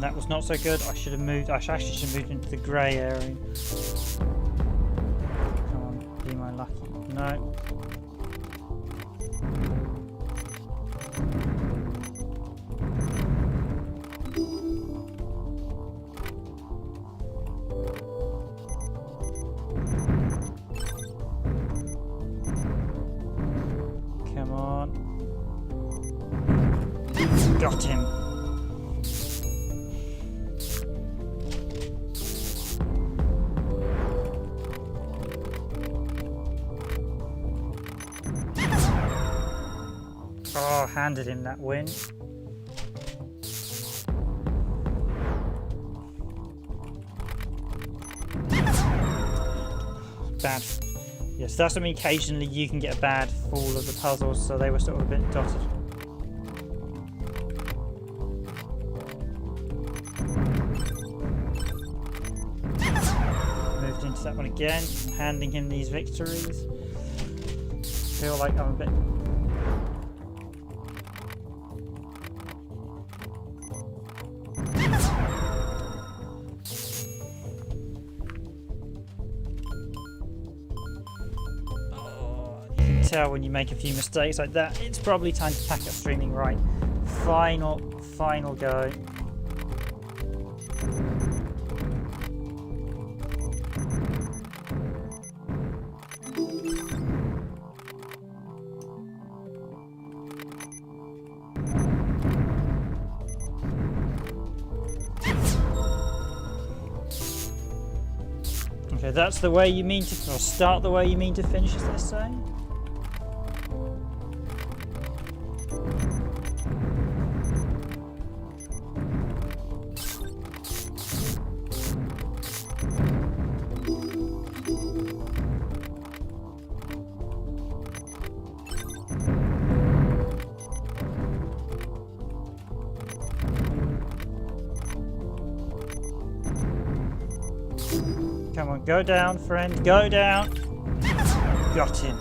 That was not so good. I should have moved. I actually should have moved into the grey area. Come on, be my lucky. No. Come on. Got him. Oh, handed him that win. Bad. Yes, that's what I mean. Occasionally you can get a bad fall of the puzzles, so they were sort of a bit dotted. Moved into that one again, handing him these victories. Feel like I'm a bit. Tell when you make a few mistakes like that, it's probably time to pack up streaming. Right, final go. that's the way you mean to, or start the way you mean to finish, as they say. Come on, go down, friend. Go down. Got him.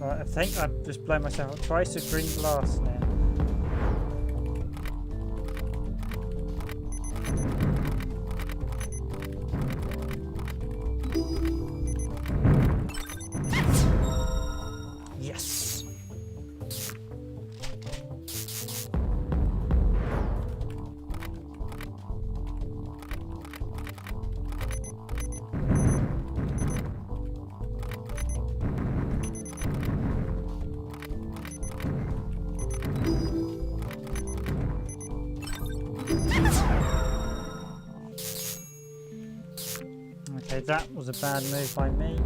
I think I've just blown myself up twice with green glass now. Yes. Okay, that was a bad move by me.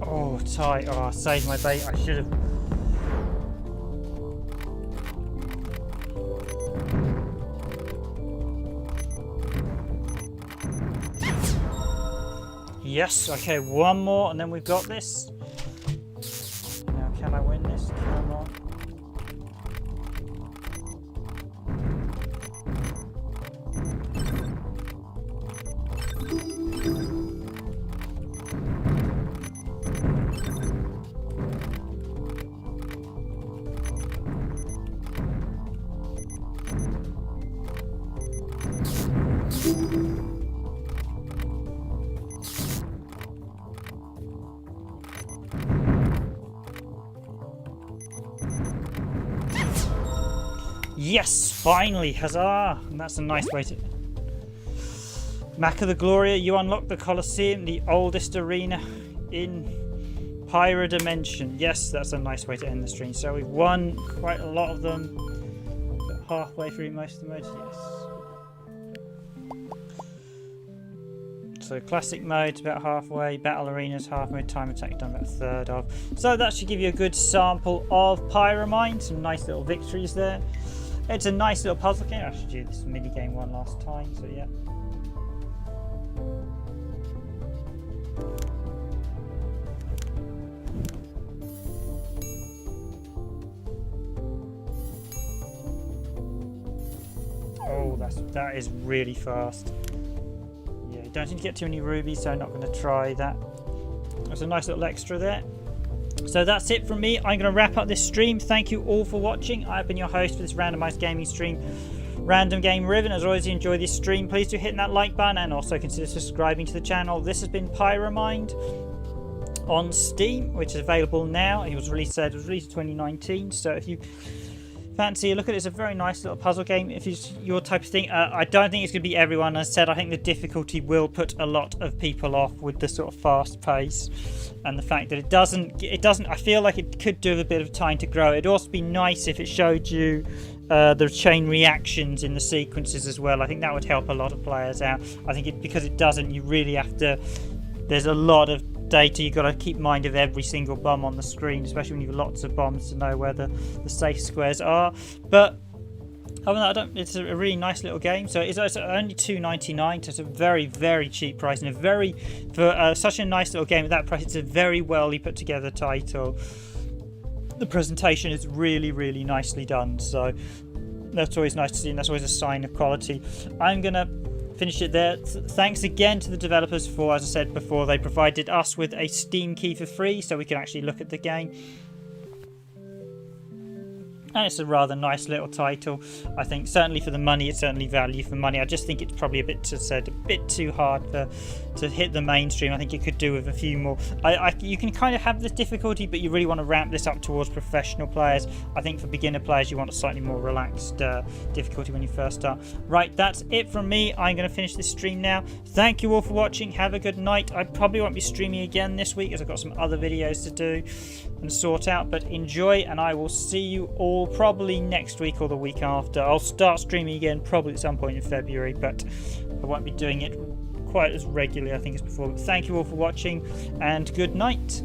Oh, tight. Oh, I saved my bait. I should have. Yes, okay, one more and then we've got this. Now, can I win this? Come on. Yes, finally, huzzah! And that's a nice way to... Mac of the Gloria, you unlock the Colosseum, the oldest arena in Pyro Dimension. Yes, that's a nice way to end the stream. So we've won quite a lot of them. But halfway through most of the modes, yes. So classic mode's about halfway, battle arena's half mode, time attack done about a third of. So that should give you a good sample of PyroMind. Some nice little victories there. It's a nice little puzzle game. I should do this mini game one last time, so yeah. Oh, that is really fast. Yeah, you don't need to get too many rubies, so I'm not going to try that. There's a nice little extra there. So that's it from me. I'm going to wrap up this stream. Thank you all for watching. I've been your host for this randomized gaming stream, Random Game Riven. As always, if you enjoy this stream, please do hit that like button and also consider subscribing to the channel. This has been PyroMind on Steam, which is available now. It was released in 2019. So if you fancy a look at it, it's a very nice little puzzle game if it's your type of thing. I don't think it's going to be everyone. As I said, I think the difficulty will put a lot of people off with the sort of fast pace and the fact that it doesn't I feel like it could do with a bit of time to grow. It'd also be nice if it showed you the chain reactions in the sequences as well. I think that would help a lot of players out. I think because it doesn't, you really have to, there's a lot of data you've got to keep mind of every single bomb on the screen, especially when you've got lots of bombs, to know where the safe squares are. But Oh no, I don't. It's a really nice little game. So it's only $2.99. So it's a very, very cheap price, and for such a nice little game at that price. It's a very well put together title. The presentation is really, really nicely done. So that's always nice to see, and that's always a sign of quality. I'm gonna finish it there. Thanks again to the developers for, as I said before, they provided us with a Steam key for free, so we can actually look at the game. And it's a rather nice little title. I think certainly for the money, it's certainly value for money. I just think it's probably a bit too hard to hit the mainstream. I think it could do with a few more. You can kind of have this difficulty, but you really want to ramp this up towards professional players. I think for beginner players, you want a slightly more relaxed difficulty when you first start. Right, that's it from me. I'm going to finish this stream now. Thank you all for watching. Have a good night. I probably won't be streaming again this week as I've got some other videos to do and sort out, but enjoy, and I will see you all probably next week or the week after. I'll start streaming again probably at some point in February, but I won't be doing it quite as regularly I think as before. But thank you all for watching, and good night.